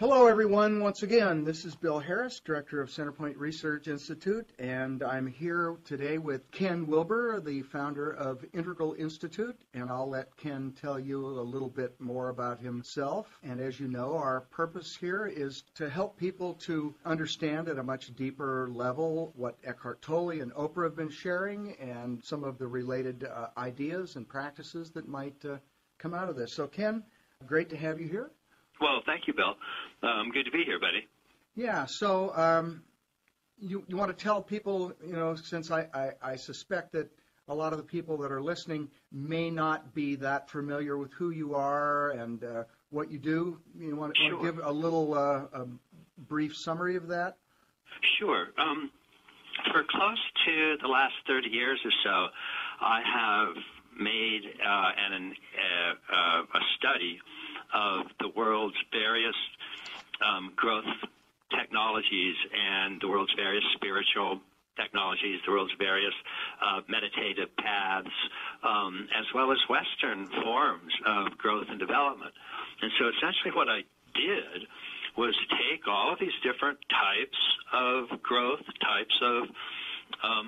Hello, everyone. Once again, this is Bill Harris, Director of Centerpoint Research Institute, and I'm here today with Ken Wilber, the founder of Integral Institute, and I'll let Ken tell you a little bit more about himself. And as you know, our purpose here is to help people to understand at a much deeper level what Eckhard Tolle and Oprah have been sharing and some of the related ideas and practices that might come out of this. So, Ken, great to have you here. Well, thank you, Bill. Good to be here, buddy. Yeah, so you want to tell people, since I suspect that a lot of the people that are listening may not be that familiar with who you are and what you do. You want to give a little a brief summary of that? Sure. For close to the last 30 years or so, I have made a study of the world's various growth technologies and the world's various spiritual technologies, the world's various meditative paths, as well as Western forms of growth and development. And so essentially what I did was take all of these different types of growth, types of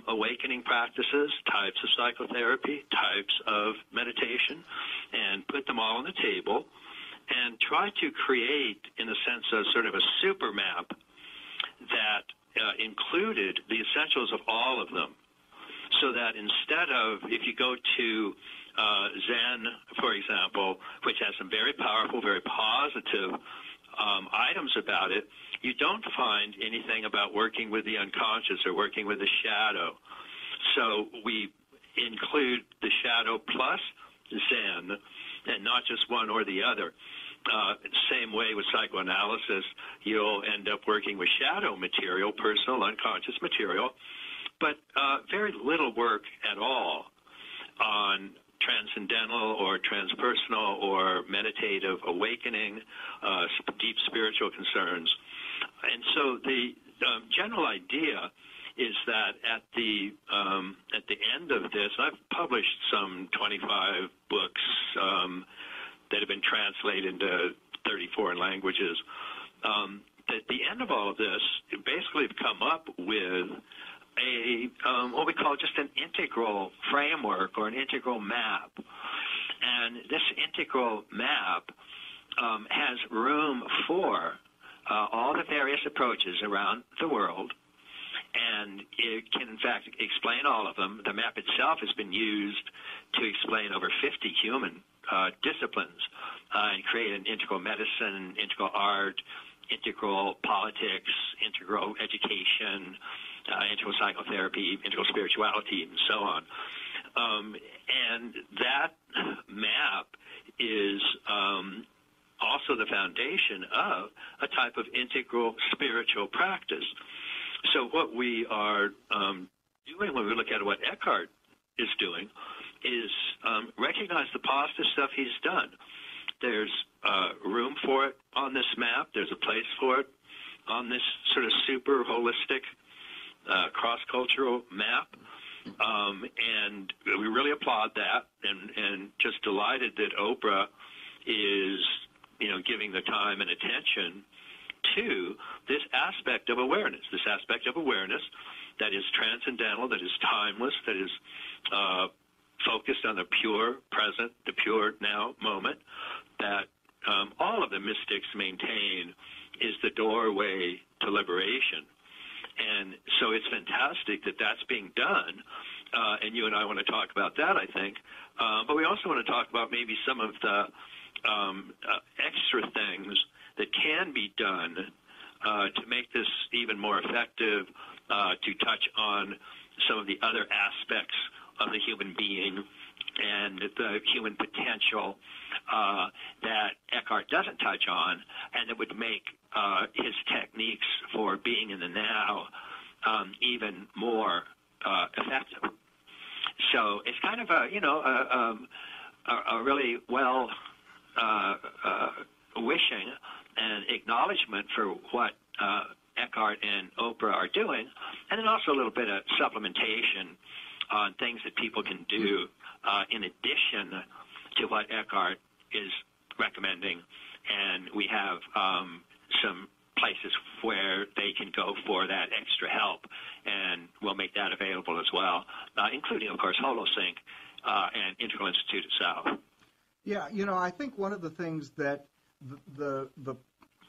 awakening practices, types of psychotherapy, types of meditation, and put them all on the table and try to create, in a sense, a sort of a super map that included the essentials of all of them. So that instead of, if you go to Zen, for example, which has some very powerful, very positive items about it, you don't find anything about working with the unconscious or working with the shadow. So we include the shadow plus Zen, and not just one or the other. Same way with psychoanalysis, you'll end up working with shadow material, personal, unconscious material, but very little work at all on transcendental or transpersonal or meditative awakening, deep spiritual concerns. And so the general idea is that at the end of this, I've published some 25 books that have been translated into 34 languages. At the end of all of this, basically have come up with what we call just an integral framework or an integral map. And this integral map has room for all the various approaches around the world, and it can, in fact, explain all of them. The map itself has been used to explain over 50 human disciplines and create an integral medicine, integral art, integral politics, integral education, integral psychotherapy, integral spirituality, and so on. And that map is also the foundation of a type of integral spiritual practice. So what we are doing when we look at what Eckhart is doing is recognize the positive stuff he's done. There's room for it on this map. There's a place for it on this sort of super holistic cross-cultural map. And we really applaud that and just delighted that Oprah is, giving the time and attention to this aspect of awareness, that is transcendental, that is timeless, that is focused on the pure present, the pure now moment, that all of the mystics maintain is the doorway to liberation. And so it's fantastic that that's being done, and you and I want to talk about that, I think. But we also want to talk about maybe some of the extra things that can be done to make this even more effective, to touch on some of the other aspects of the human being and the human potential that Eckhart doesn't touch on, and that would make his techniques for being in the now even more effective. So it's kind of a really well wishing and acknowledgement for what Eckhart and Oprah are doing, and then also a little bit of supplementation on things that people can do in addition to what Eckhart is recommending. And we have some places where they can go for that extra help, and we'll make that available as well, including, of course, HoloSync and Integral Institute itself. Yeah, I think one of the things that the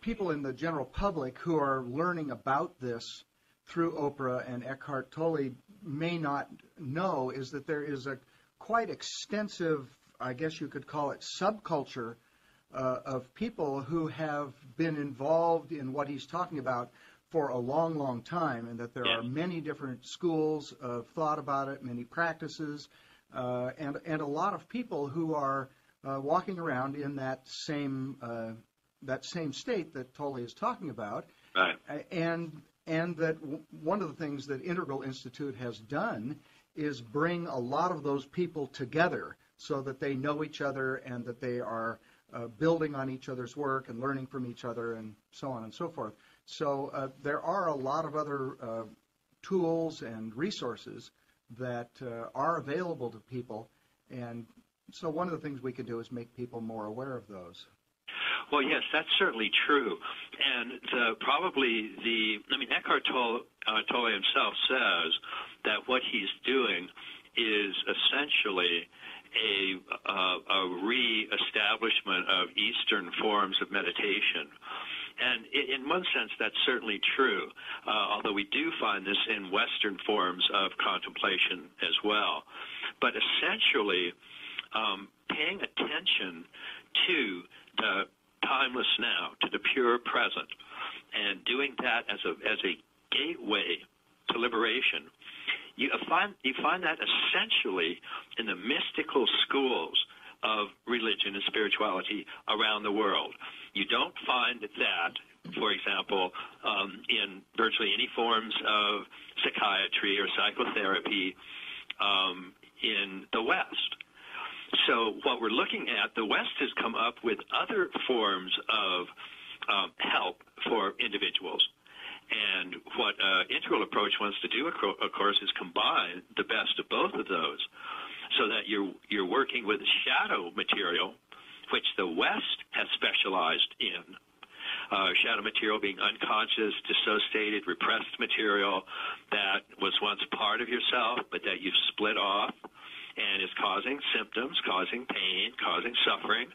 people in the general public who are learning about this through Oprah and Eckhart Tolle may not know is that there is a quite extensive, I guess you could call it, subculture of people who have been involved in what he's talking about for a long, long time, and that there are many different schools of thought about it, many practices, and a lot of people who are walking around in that same state that Tolle is talking about, right. And that one of the things that Integral Institute has done is bring a lot of those people together so that they know each other and that they are building on each other's work and learning from each other and so on and so forth. So there are a lot of other tools and resources that are available to people, and so one of the things we can do is make people more aware of those. Well, yes, that's certainly true. And Eckhart Tolle himself says that what he's doing is essentially a re-establishment of Eastern forms of meditation. And in one sense, that's certainly true, although we do find this in Western forms of contemplation as well. But essentially, paying attention to the timeless now, to the pure present, and doing that as a gateway to liberation, you find that essentially in the mystical schools of religion and spirituality around the world. You don't find that, for example, in virtually any forms of psychiatry or psychotherapy in the West. So what we're looking at, the West has come up with other forms of help for individuals. And what Integral Approach wants to do, of course, is combine the best of both of those so that you're working with shadow material, which the West has specialized in. Shadow material being unconscious, dissociated, repressed material that was once part of yourself, but that you've split off and is causing symptoms, causing pain, causing suffering,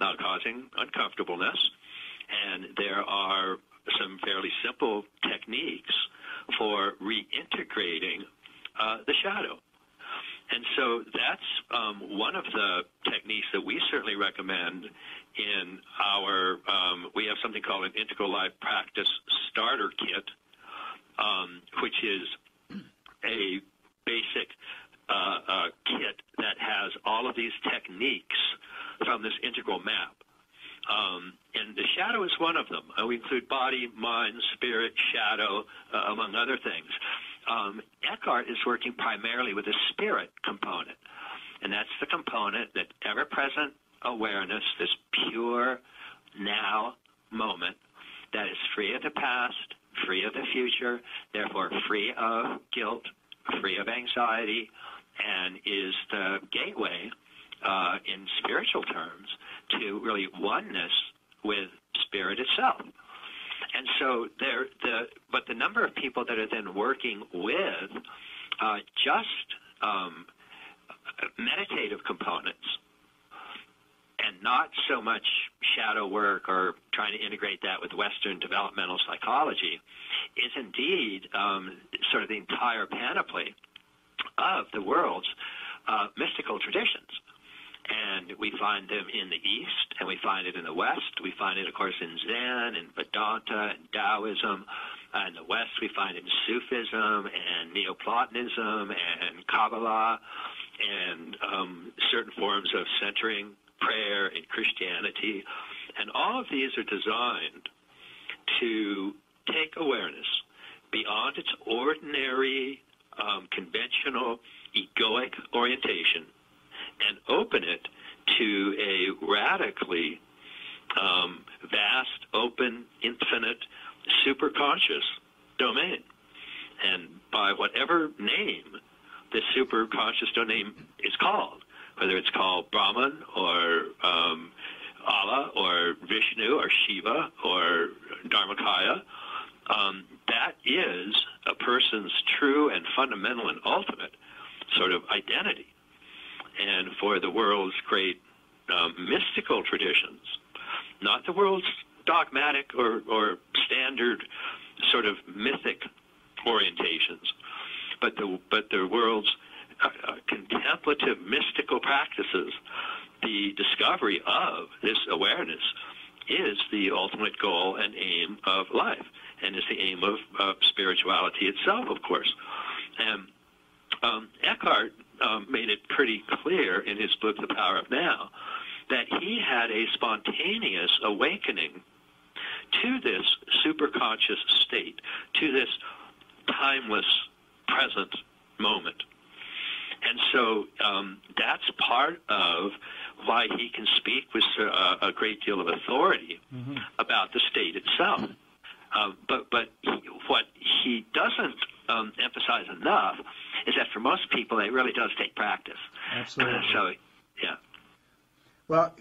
causing uncomfortableness. And there are some fairly simple techniques for reintegrating the shadow. And so that's one of the techniques that we certainly recommend in our, we have something called an Integral Life Practice Starter Kit, which is a basic kit that has all of these techniques from this integral map. And the shadow is one of them. We include body, mind, spirit, shadow, among other things. Eckhart is working primarily with the spirit component, and that's the component that ever-present awareness, this pure now moment that is free of the past, free of the future, therefore free of guilt, free of anxiety, and is the gateway in spiritual terms to really oneness with spirit itself. And so but the number of people that are then working with just meditative components and not so much shadow work or trying to integrate that with Western developmental psychology is indeed sort of the entire panoply of the world's mystical traditions. And we find them in the East, and we find it in the West. We find it, of course, in Zen and Vedanta and Taoism. In the West, we find it in Sufism and Neoplatonism and Kabbalah and certain forms of centering prayer in Christianity. And all of these are designed to take awareness beyond its ordinary, conventional, egoic orientation and open it to a radically vast, open, infinite, superconscious domain. And by whatever name this superconscious domain is called, whether it's called Brahman or Allah or Vishnu or Shiva or Dharmakaya, that is a person's true and fundamental and ultimate sort of identity. And for the world's great mystical traditions, not the world's dogmatic or standard sort of mythic orientations, but the world's contemplative mystical practices, the discovery of this awareness is the ultimate goal and aim of life, and is the aim of spirituality itself, of course. And Eckhart made it pretty clear in his book, The Power of Now, that he had a spontaneous awakening to this superconscious state, to this timeless present moment. And so that's part of why he can speak with a great deal of authority about the state itself. But what he doesn't emphasize enough is that for most people, it really does take practice. Absolutely. So, yeah. Well,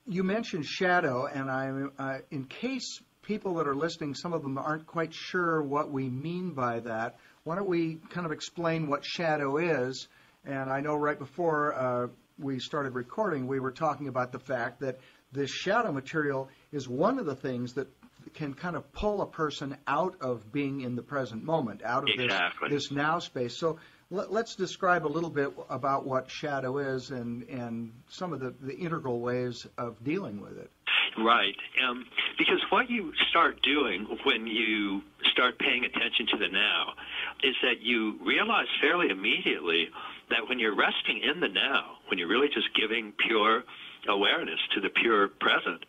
you mentioned shadow, and in case people that are listening, some of them aren't quite sure what we mean by that, why don't we kind of explain what shadow is? And I know right before we started recording, we were talking about the fact that this shadow material is one of the things that can kind of pull a person out of being in the present moment, out of this now space. So let's describe a little bit about what shadow is and some of the integral ways of dealing with it. Right. Because what you start doing when you start paying attention to the now is that you realize fairly immediately that when you're resting in the now, when you're really just giving pure awareness to the pure present,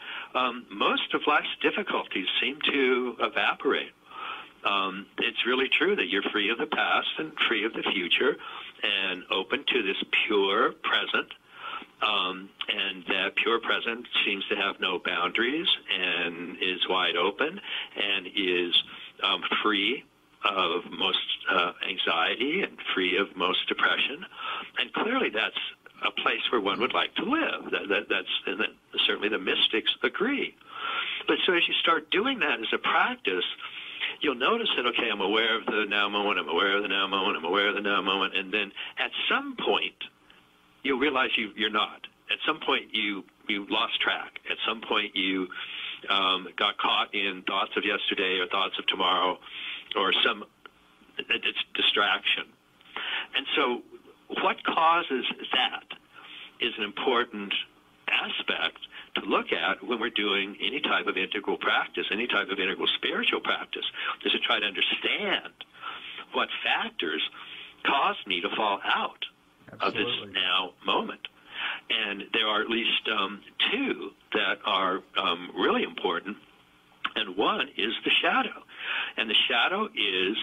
most of life's difficulties seem to evaporate. It's really true that you're free of the past and free of the future and open to this pure present. And that pure present seems to have no boundaries and is wide open and is free of most anxiety and free of most depression. And clearly that's a place where one would like to live. That's certainly the mystics agree. But so as you start doing that as a practice, you'll notice that, okay, I'm aware of the now moment, I'm aware of the now moment, I'm aware of the now moment, and then at some point you'll realize you're not. At some point you lost track. At some point you got caught in thoughts of yesterday or thoughts of tomorrow or some distraction. And so what causes that is an important aspect to look at when we're doing any type of integral practice, any type of integral spiritual practice, is to try to understand what factors caused me to fall out of this now moment. And there are at least two that are really important, and one is the shadow. And the shadow is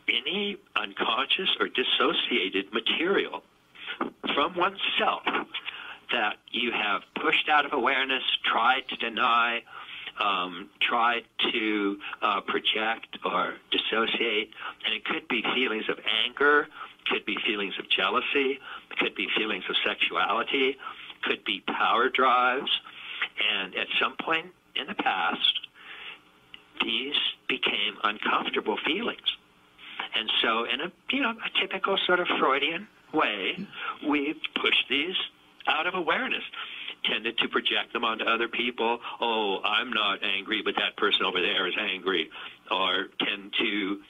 any unconscious or dissociated material from oneself that you have pushed out of awareness, tried to deny, tried to project or dissociate. And it could be feelings of anger, could be feelings of jealousy, could be feelings of sexuality, could be power drives. And at some point in the past, these became uncomfortable feelings. And so in a typical sort of Freudian way, we pushed these out of awareness, tended to project them onto other people. Oh, I'm not angry, but that person over there is angry. Or tend to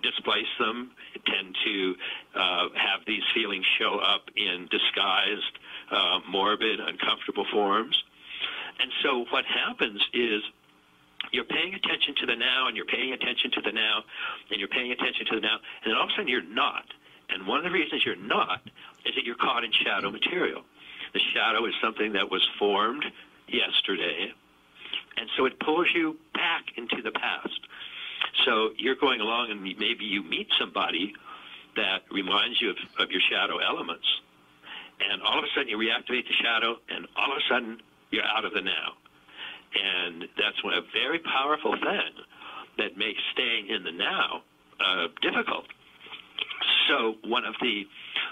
displace them, tend to have these feelings show up in disguised, morbid, uncomfortable forms. And so what happens is you're paying attention to the now, and you're paying attention to the now, and you're paying attention to the now, and then all of a sudden you're not. And one of the reasons you're not is that you're caught in shadow material. The shadow is something that was formed yesterday, and so it pulls you back into the past. So you're going along, and maybe you meet somebody that reminds you of your shadow elements, and all of a sudden you reactivate the shadow, and all of a sudden you're out of the now. And that's a very powerful thing that makes staying in the now difficult. So one of the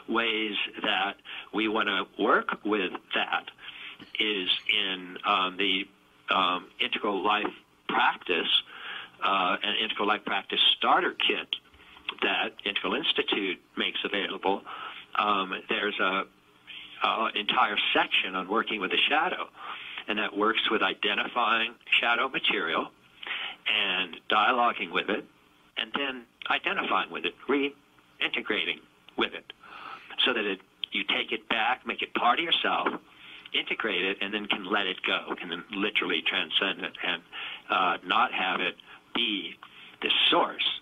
ways that we want to work with that is in the integral life practice, an integral life practice starter kit that Integral Institute makes available. There's a entire section on working with the shadow, and that works with identifying shadow material and dialoguing with it, and then identifying with it, reintegrating with it, so that you take it back, make it part of yourself, integrate it, and then can let it go, can then literally transcend it and not have it be the source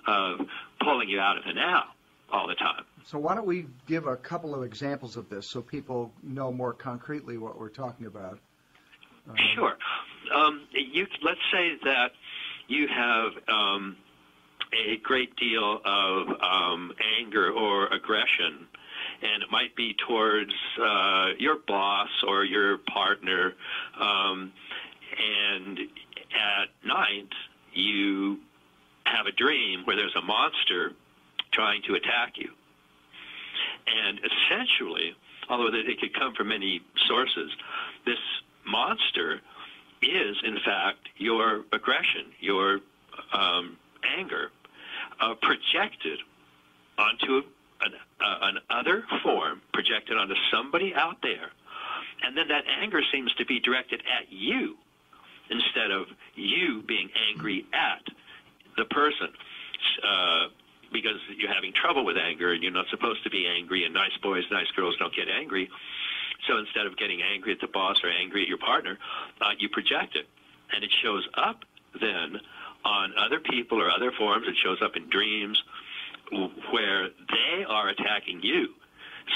of pulling you out of the now all the time. So why don't we give a couple of examples of this so people know more concretely what we're talking about? Sure. Let's say that you have a great deal of anger or aggression, and it might be towards your boss or your partner, and at night you have a dream where there's a monster trying to attack you. And essentially, although it could come from many sources, this monster is, in fact, your aggression, your anger, projected onto an other form, projected onto somebody out there. And then that anger seems to be directed at you instead of you being angry at the person. Because you're having trouble with anger, and you're not supposed to be angry, and nice boys, nice girls don't get angry. So instead of getting angry at the boss or angry at your partner, you project it. And it shows up then on other people or other forms. It shows up in dreams where they are attacking you.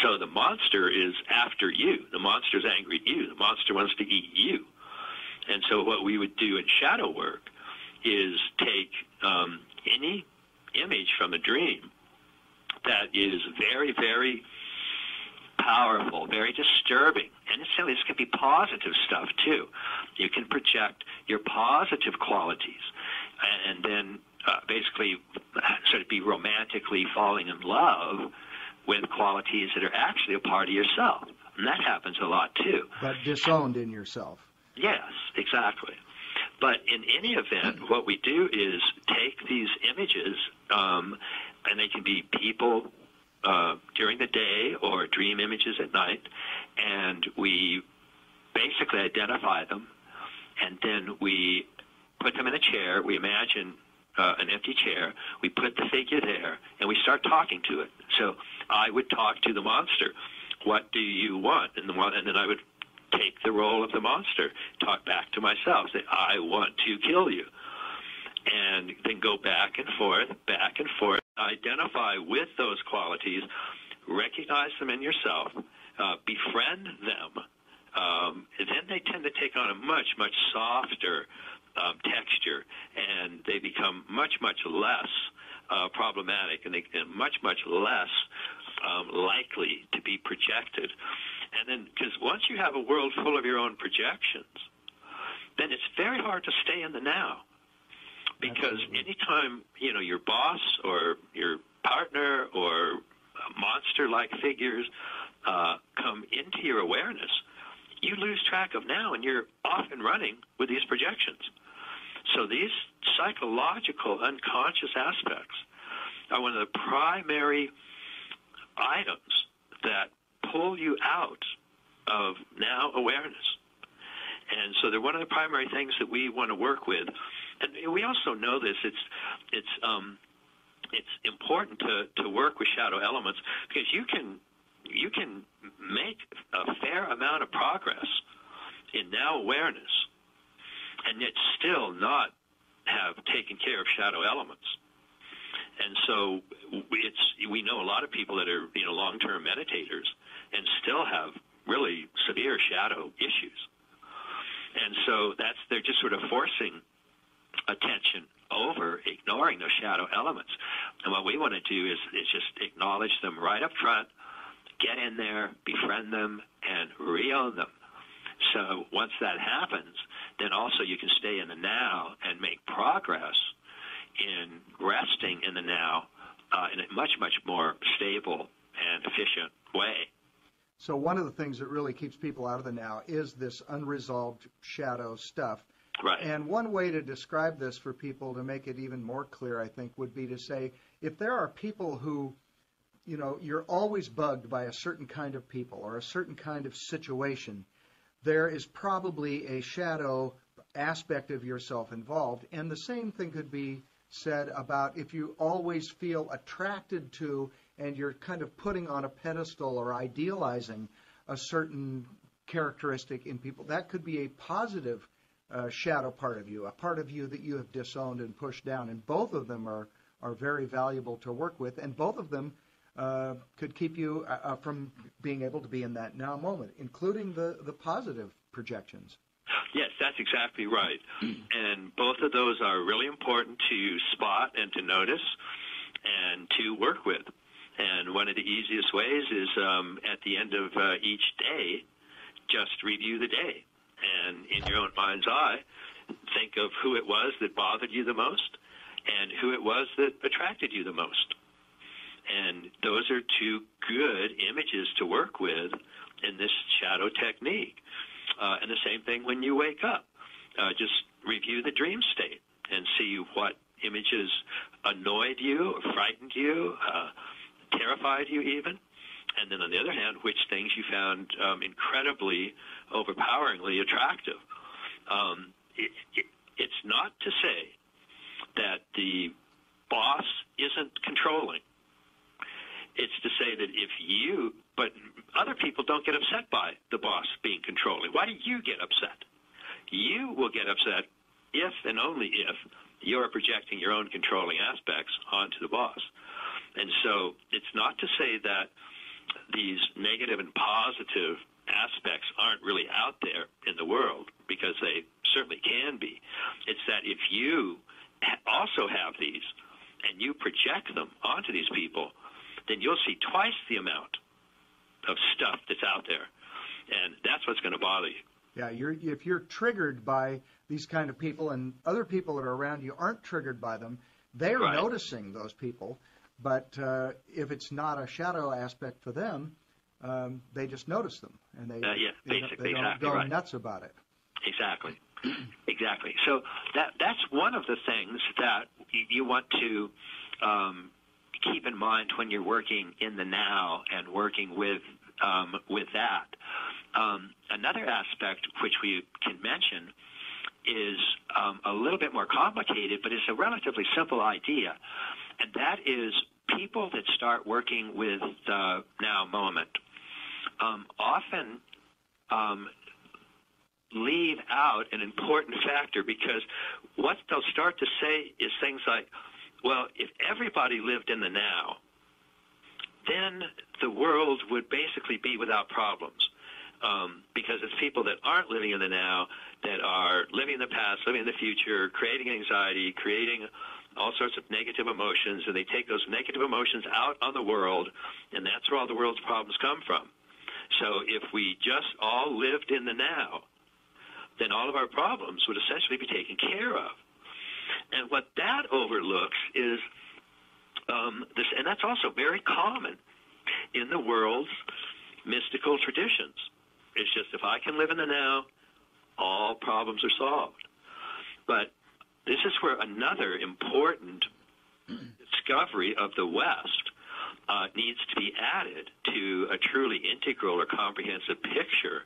So the monster is after you. The monster's angry at you. The monster wants to eat you. And so what we would do in shadow work is take any image from a dream that is very, very powerful, very disturbing. And necessarily this can be positive stuff too. You can project your positive qualities and then basically sort of be romantically falling in love with qualities that are actually a part of yourself. And that happens a lot too. But disowned in yourself. Yes, exactly. But in any event, what we do is take these images, and they can be people during the day or dream images at night, and we basically identify them, and then we put them in a chair. We imagine an empty chair. We put the figure there, and we start talking to it. So I would talk to the monster. What do you want? And then I would take the role of the monster, talk back to myself, say, I want to kill you. And then go back and forth, identify with those qualities, recognize them in yourself, befriend them. And then they tend to take on a much, much softer texture, and they become much, much less problematic, and much, much less likely to be projected. And then, because once you have a world full of your own projections, then it's very hard to stay in the now. Because anytime, your boss or your partner or monster-like figures come into your awareness, you lose track of now, and you're off and running with these projections. So these psychological unconscious aspects are one of the primary items that pull you out of now awareness. And so they're one of the primary things that we want to work with. And we also know this. It's important to work with shadow elements, because you can make a fair amount of progress in now awareness and yet still not have taken care of shadow elements. And so we know a lot of people that are long-term meditators and still have really severe shadow issues. And so they're just sort of forcing attention over ignoring those shadow elements. And what we want to do is just acknowledge them right up front, get in there, befriend them, and re-own them. So once that happens, then also you can stay in the now and make progress in resting in the now in a much, much more stable and efficient way. So one of the things that really keeps people out of the now is this unresolved shadow stuff. Right. And one way to describe this for people to make it even more clear, I think, would be to say, if there are people who, you know, you're always bugged by a certain kind of people or a certain kind of situation, there is probably a shadow aspect of yourself involved. And the same thing could be said about if you always feel attracted to and you're kind of putting on a pedestal or idealizing a certain characteristic in people. That could be a positive shadow part of you, a part of you that you have disowned and pushed down. And both of them are very valuable to work with, and both of them could keep you from being able to be in that now moment, including the positive projections. Yes, that's exactly right. And both of those are really important to spot and to notice and to work with. And one of the easiest ways is at the end of each day, just review the day. And in your own mind's eye, think of who it was that bothered you the most and who it was that attracted you the most. And those are two good images to work with in this shadow technique. And the same thing when you wake up. Just review the dream state and see what images annoyed you, or frightened you, terrified you even. And then on the other hand, which things you found incredibly, overpoweringly attractive. It's not to say that the boss isn't controlling. It's to say that but other people don't get upset by the boss being controlling. Why do you get upset? You will get upset if and only if you're projecting your own controlling aspects onto the boss. And so it's not to say that these negative and positive aspects aren't really out there in the world, because they certainly can be. It's that if you also have these and you project them onto these people, then you'll see twice the amount of stuff that's out there. And that's what's going to bother you. Yeah, if you're triggered by these kind of people and other people that are around you aren't triggered by them, they're noticing those people. But if it's not a shadow aspect for them, they just notice them, and they don't go nuts about it. Exactly. Exactly. So that's one of the things that you want to keep in mind when you're working in the now and working with that. Another aspect which we can mention is a little bit more complicated, but it's a relatively simple idea, and that is people that start working with the now moment often leave out an important factor, because what they'll start to say is things like, well, if everybody lived in the now, then the world would basically be without problems. Because it's people that aren't living in the now, that are living in the past, living in the future, creating anxiety, creating all sorts of negative emotions, and they take those negative emotions out on the world, and that's where all the world's problems come from. So if we just all lived in the now, then all of our problems would essentially be taken care of. And what that overlooks is this, and that's also very common in the world's mystical traditions. It's just, if I can live in the now, all problems are solved. But this is where another important discovery of the West needs to be added to a truly integral or comprehensive picture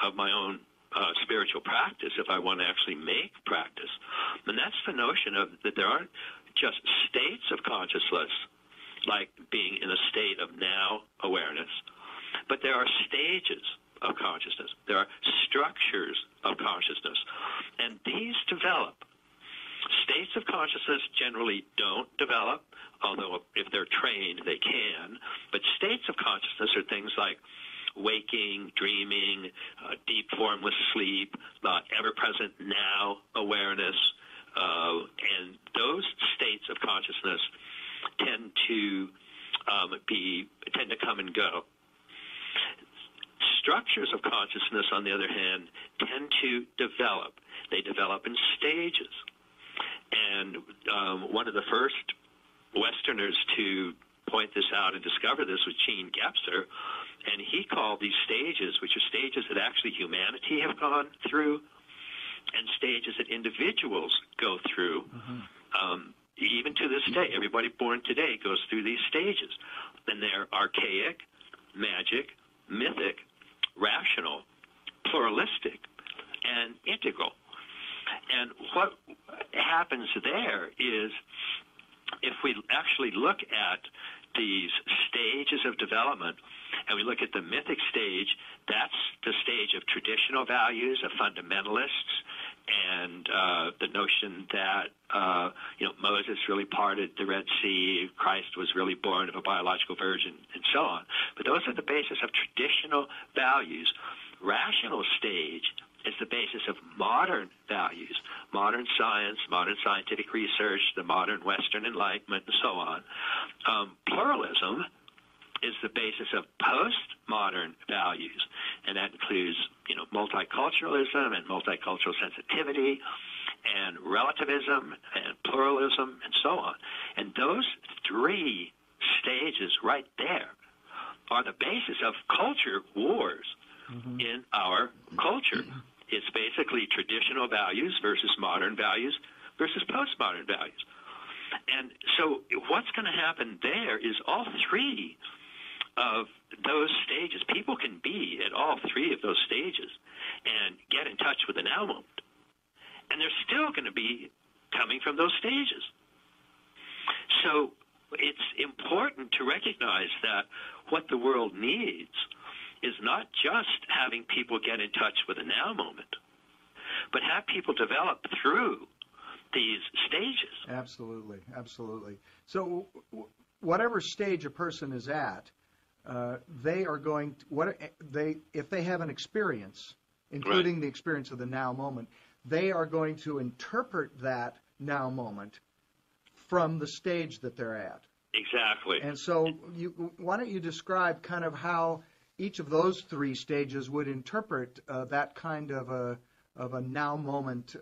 of my own spiritual practice, if I want to actually make practice. And that's the notion of that there aren't just states of consciousness, like being in a state of now awareness, but there are stages of consciousness. There are structures of consciousness, and these develop. States of consciousness generally don't develop, although if they're trained, they can. But states of consciousness are things like waking, dreaming, deep formless sleep, ever-present now awareness, and those states of consciousness tend to come and go. Structures of consciousness, on the other hand, tend to develop. They develop in stages. And one of the first Westerners to point this out and discover this was Gene Gebser, And he called these stages, which are stages that actually humanity have gone through, and stages that individuals go through. Even to this day, everybody born today goes through these stages. And they're archaic, magic, mythic, rational, pluralistic, and integral. And what happens there is, if we actually look at these stages of development, and we look at the mythic stage, that's the stage of traditional values, of fundamentalists, and the notion that Moses really parted the Red Sea, Christ was really born of a biological virgin, and so on. But those are the basis of traditional values. Rational stage is the basis of modern values, modern science, modern scientific research, the modern Western Enlightenment, and so on. Pluralism is the basis of postmodern values, and that includes, multiculturalism and multicultural sensitivity and relativism and pluralism and so on. And those three stages right there are the basis of culture wars in our culture. It's basically traditional values versus modern values versus postmodern values. And so what's going to happen there is all three of those stages. People can be at all three of those stages and get in touch with the now moment. And they're still going to be coming from those stages. So it's important to recognize that what the world needs is not just having people get in touch with the now moment, but have people develop through these stages. Absolutely, absolutely. So whatever stage a person is at, they are going to, if they have an experience, including the experience of the now moment, they are going to interpret that now moment from the stage that they're at. Exactly. And so why don't you describe kind of how each of those three stages would interpret that kind of a now moment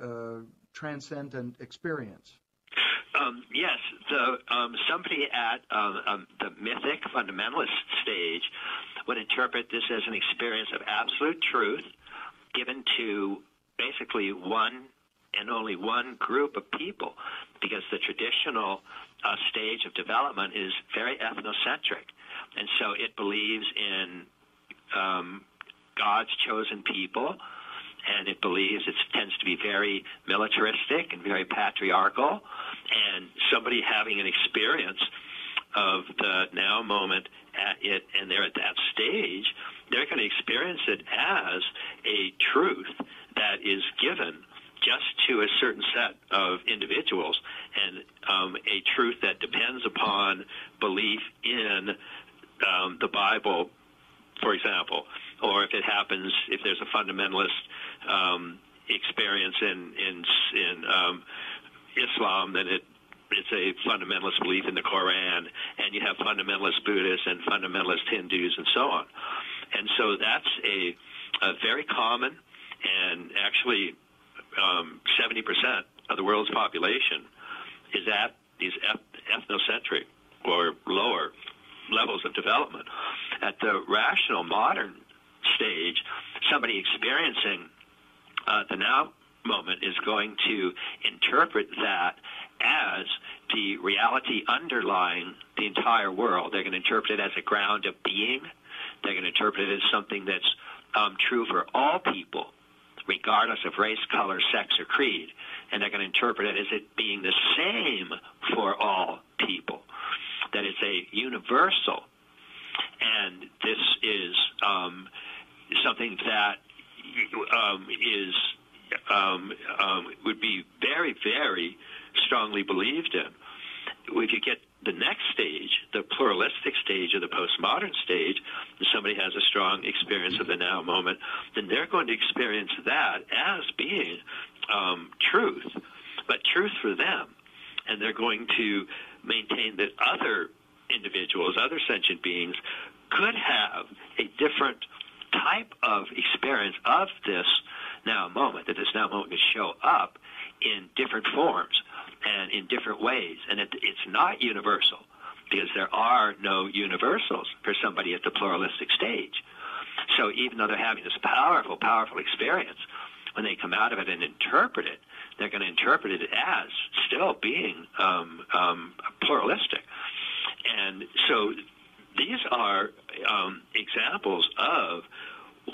transcendent experience? Yes, somebody at the mythic fundamentalist stage would interpret this as an experience of absolute truth given to basically one and only one group of people, because the traditional stage of development is very ethnocentric, and so it believes in God's chosen people, and it believes it tends to be very militaristic and very patriarchal, and somebody having an experience of the now moment at it, and they're at that stage, they're going to experience it as a truth that is given just to a certain set of individuals, and a truth that depends upon belief in the Bible, for example, or if it happens, if there's a fundamentalist experience in Islam, then it's a fundamentalist belief in the Quran, and you have fundamentalist Buddhists and fundamentalist Hindus and so on. And so that's a very common, and actually 70% of the world's population is at these ethnocentric or lower levels of development. At the rational modern stage, somebody experiencing the now moment is going to interpret that as the reality underlying the entire world. They're going to interpret it as a ground of being. They're going to interpret it as something that's true for all people, regardless of race, color, sex, or creed. And they're going to interpret it as it being the same for all people, that it's a universal. And this is something that would be very, very strongly believed in. If you get the next stage, the pluralistic stage or the postmodern stage, and somebody has a strong experience of the now moment, then they're going to experience that as being truth, but truth for them. And they're going to maintain that other individuals, other sentient beings, could have a different type of experience of this now moment, that this now moment could show up in different forms and in different ways, and it's not universal. because there are no universals for somebody at the pluralistic stage. So even though they're having this powerful, powerful experience, when they come out of it and interpret it, they're going to interpret it as still being pluralistic. And so these are examples of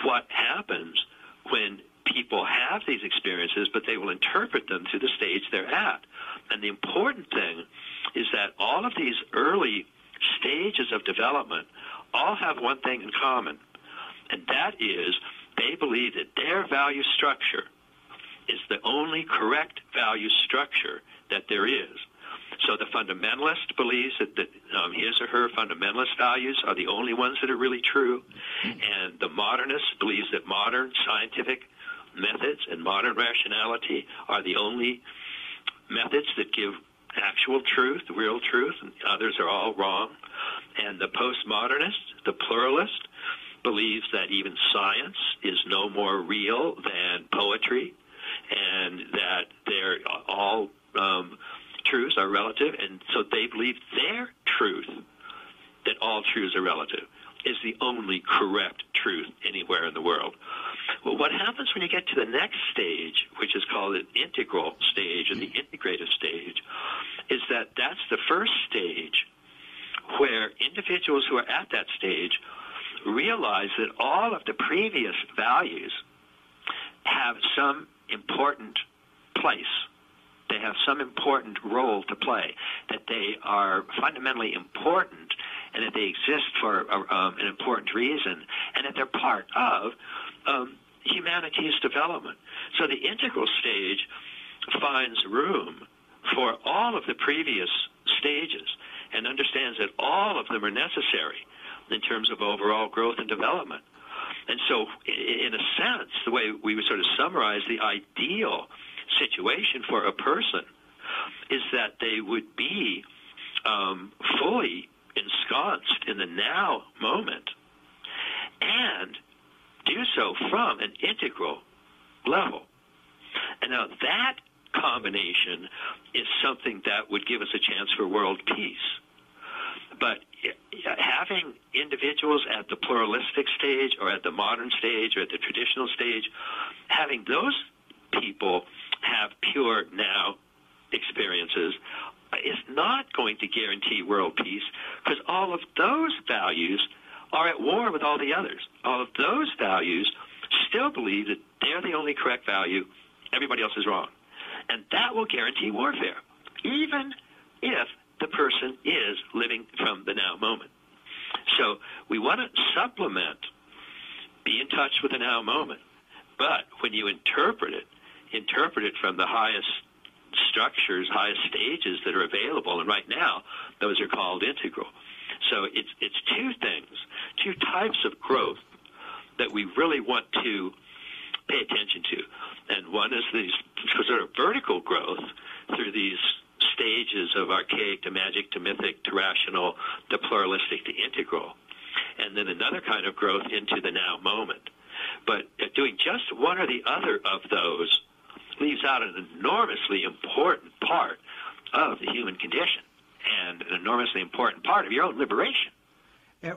what happens when people have these experiences, but they will interpret them through the stage they're at. And the important thing is that all of these early stages of development all have one thing in common, and that is they believe that their value structure is the only correct value structure that there is. So the fundamentalist believes that his or her fundamentalist values are the only ones that are really true, and the modernist believes that modern scientific methods and modern rationality are the only methods that give actual truth, real truth, and others are all wrong. And the postmodernist, the pluralist, believes that even science is no more real than poetry, and that they're all truths are relative, and so they believe their truth, that all truths are relative, is the only correct truth anywhere in the world. Well, what happens when you get to the next stage, which is called an integral stage or the integrative stage, is that that's the first stage where individuals who are at that stage realize that all of the previous values have some important place. They have some important role to play, that they are fundamentally important, and that they exist for an important reason, and that they're part of humanity's development. So the integral stage finds room for all of the previous stages and understands that all of them are necessary in terms of overall growth and development. And so, in a sense, the way we would sort of summarize the ideal situation for a person is that they would be fully ensconced in the now moment and do so from an integral level. And now that combination is something that would give us a chance for world peace. But having individuals at the pluralistic stage or at the modern stage or at the traditional stage, having those people have pure now experiences is not going to guarantee world peace, because all of those values are at war with all the others. All of those values still believe that they're the only correct value, everybody else is wrong. And that will guarantee warfare, even if the person is living from the now moment. So we want to supplement, be in touch with the now moment. But when you interpret it from the highest structures, highest stages that are available. And right now, those are called integral. So it's two things, two types of growth that we really want to pay attention to. And one is these sort of vertical growth through these stages of archaic to magic to mythic to rational to pluralistic to integral. And then another kind of growth into the now moment. But doing just one or the other of those leaves out an enormously important part of the human condition and an enormously important part of your own liberation.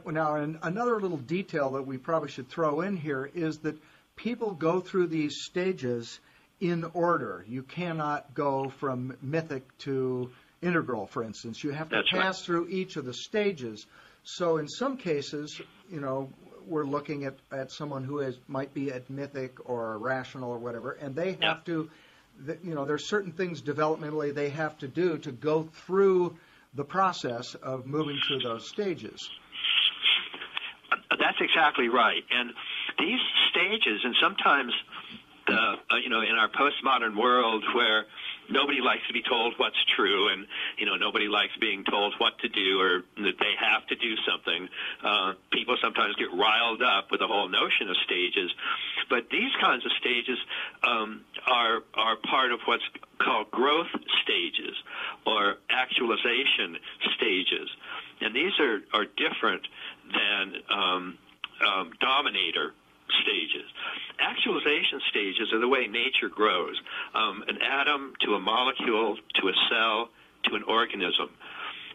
Now, and another little detail that we probably should throw in here is that people go through these stages in order. You cannot go from mythic to integral, for instance. You have to pass through each of the stages. So in some cases, we're looking at someone who might be at mythic or rational or whatever, and they have to, there's certain things developmentally they have to do to go through the process of moving through those stages. That's exactly right. And these stages, and sometimes in our postmodern world where nobody likes to be told what's true, and nobody likes being told what to do or that they have to do something. People sometimes get riled up with the whole notion of stages, but these kinds of stages are part of what's called growth stages or actualization stages, and these are different than dominator stages. Actualization stages are the way nature grows. An atom to a molecule to a cell to an organism.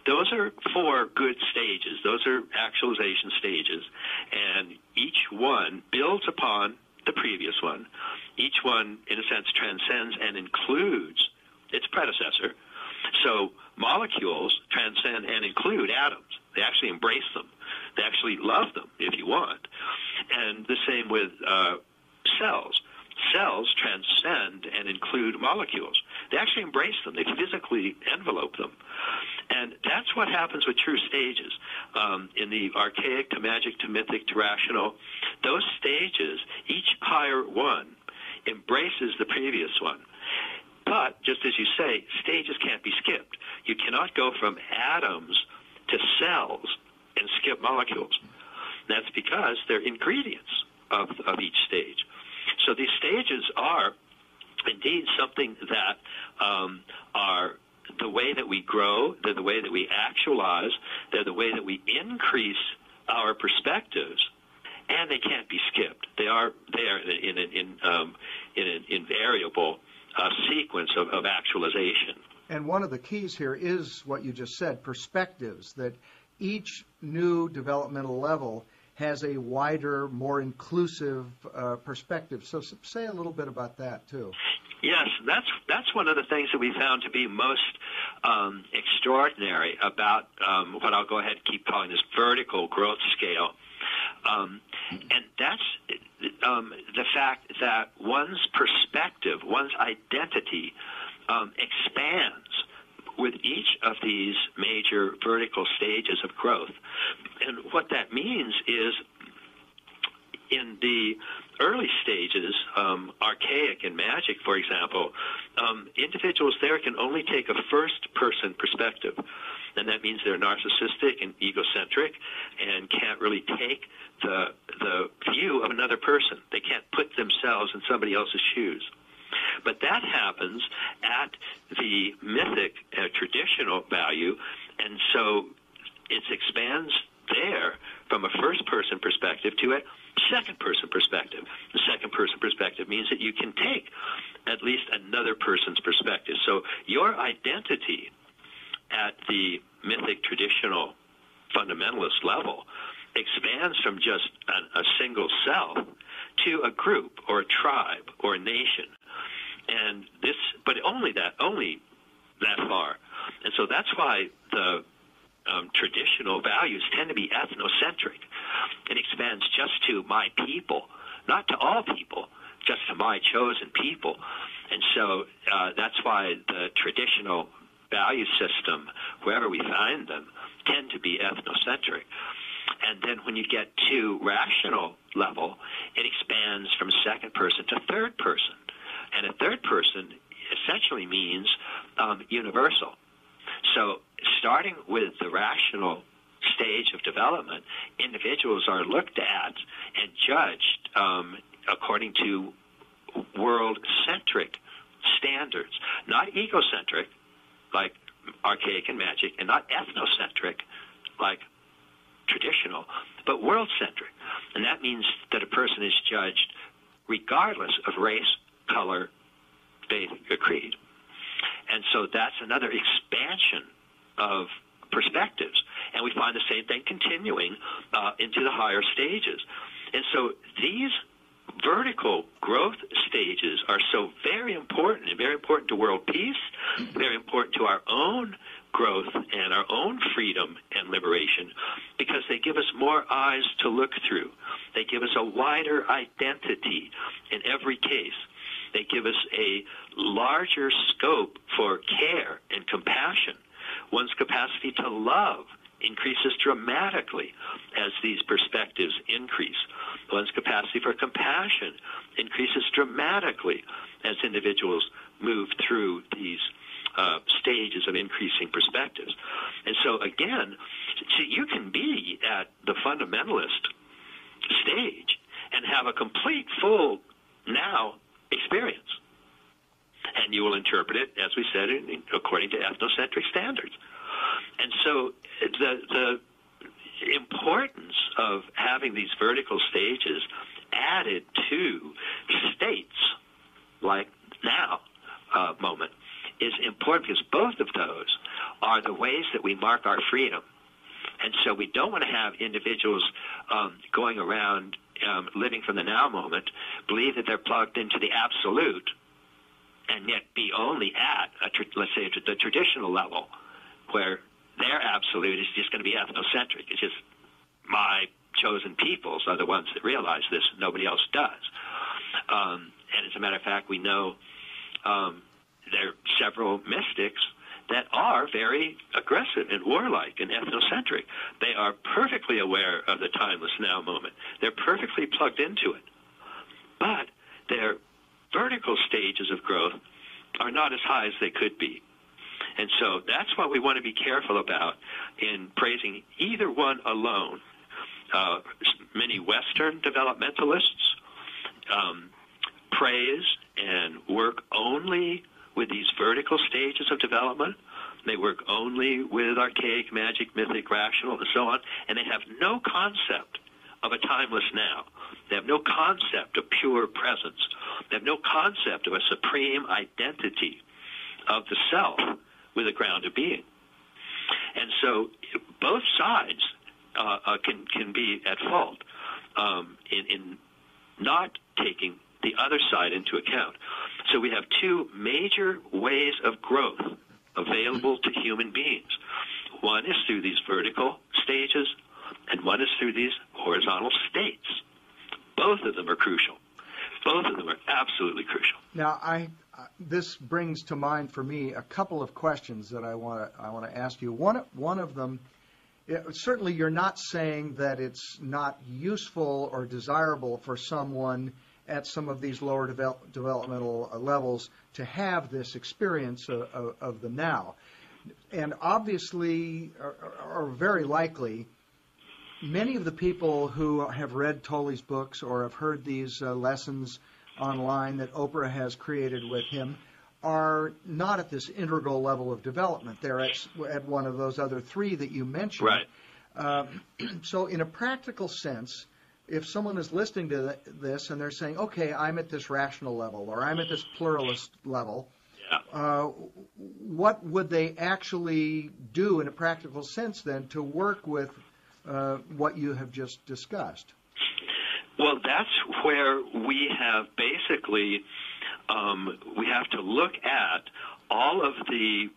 Those are 4 good stages. Those are actualization stages, and each one builds upon the previous one. Each one, in a sense, transcends and includes its predecessor. So molecules transcend and include atoms. They actually embrace them. They actually love them, if you want. And the same with cells. Cells transcend and include molecules. They actually embrace them. They physically envelope them. And that's what happens with true stages. In the archaic to magic to mythic to rational, those stages, each higher one, embraces the previous one. But, just as you say, stages can't be skipped. You cannot go from atoms to cells and skip molecules. That's because they're ingredients of each stage. So these stages are indeed something that are the way that we grow, they're the way that we actualize, they're the way that we increase our perspectives, and they can't be skipped. They are there in an invariable sequence of actualization. And one of the keys here is what you just said, perspectives, that each new developmental level has a wider, more inclusive perspective. So say a little bit about that, too. Yes, that's one of the things that we found to be most extraordinary about what I'll go ahead and keep calling this vertical growth scale. And that's the fact that one's perspective, one's identity expands with each of these major vertical stages of growth. And what that means is in the early stages, archaic and magic, for example, individuals there can only take a first-person perspective. And that means they're narcissistic and egocentric and can't really take the view of another person. They can't put themselves in somebody else's shoes. But that happens at the mythic traditional value, and so it expands there from a first-person perspective to a second-person perspective. The second-person perspective means that you can take at least another person's perspective. So your identity at the mythic traditional fundamentalist level expands from just a single self to a group or a tribe or a nation. And this, but only that far. And so that's why the traditional values tend to be ethnocentric. It expands just to my people, not to all people, just to my chosen people. And so that's why the traditional value system, wherever we find them, tend to be ethnocentric. And then when you get to rational level, it expands from second person to third person. And a third person essentially means universal. So starting with the rational stage of development, individuals are looked at and judged according to world-centric standards, not egocentric like archaic and magic, and not ethnocentric like traditional, but world-centric. And that means that a person is judged regardless of race, color, faith, or creed. And so that's another expansion of perspectives. And we find the same thing continuing into the higher stages. And so these vertical growth stages are so very important, and very important to world peace, very important to our own growth and our own freedom and liberation, because they give us more eyes to look through. They give us a wider identity in every case. They give us a larger scope for care and compassion. One's capacity to love increases dramatically as these perspectives increase. One's capacity for compassion increases dramatically as individuals move through these stages of increasing perspectives. And so, again, you can be at the fundamentalist stage and have a complete, full now experience. And you will interpret it, as we said, according to ethnocentric standards. And so the importance of having these vertical stages added to states like now moment is important, because both of those are the ways that we mark our freedom. And so we don't want to have individuals going around living from the now moment, believe that they're plugged into the absolute, and yet be only at, let's say, the traditional level, where their absolute is just going to be ethnocentric. It's just my chosen peoples are the ones that realize this. Nobody else does. And as a matter of fact, we know there are several mystics that are very aggressive and warlike and ethnocentric. They are perfectly aware of the timeless now moment. They're perfectly plugged into it. But their vertical stages of growth are not as high as they could be. And so that's what we want to be careful about in praising either one alone. Many Western developmentalists praise and work only with these vertical stages of development. They work only with archaic, magic, mythic, rational, and so on, and they have no concept of a timeless now. They have no concept of pure presence. They have no concept of a supreme identity of the self with a ground of being. And so both sides can be at fault in not taking the other side into account. So we have two major ways of growth available to human beings. One is through these vertical stages, and one is through these horizontal states. Both of them are crucial. Both of them are absolutely crucial. Now, this brings to mind for me a couple of questions that I want to ask you. One of them, certainly you're not saying that it's not useful or desirable for someone at some of these lower developmental levels to have this experience of the now. And obviously, or very likely, many of the people who have read Tolle's books or have heard these lessons online that Oprah has created with him are not at this integral level of development. They're at one of those other three that you mentioned. Right. So in a practical sense, if someone is listening to this and they're saying, okay, I'm at this rational level or I'm at this pluralist level, what would they actually do in a practical sense then to work with what you have just discussed? Well, that's where we have basically, we have to look at all of the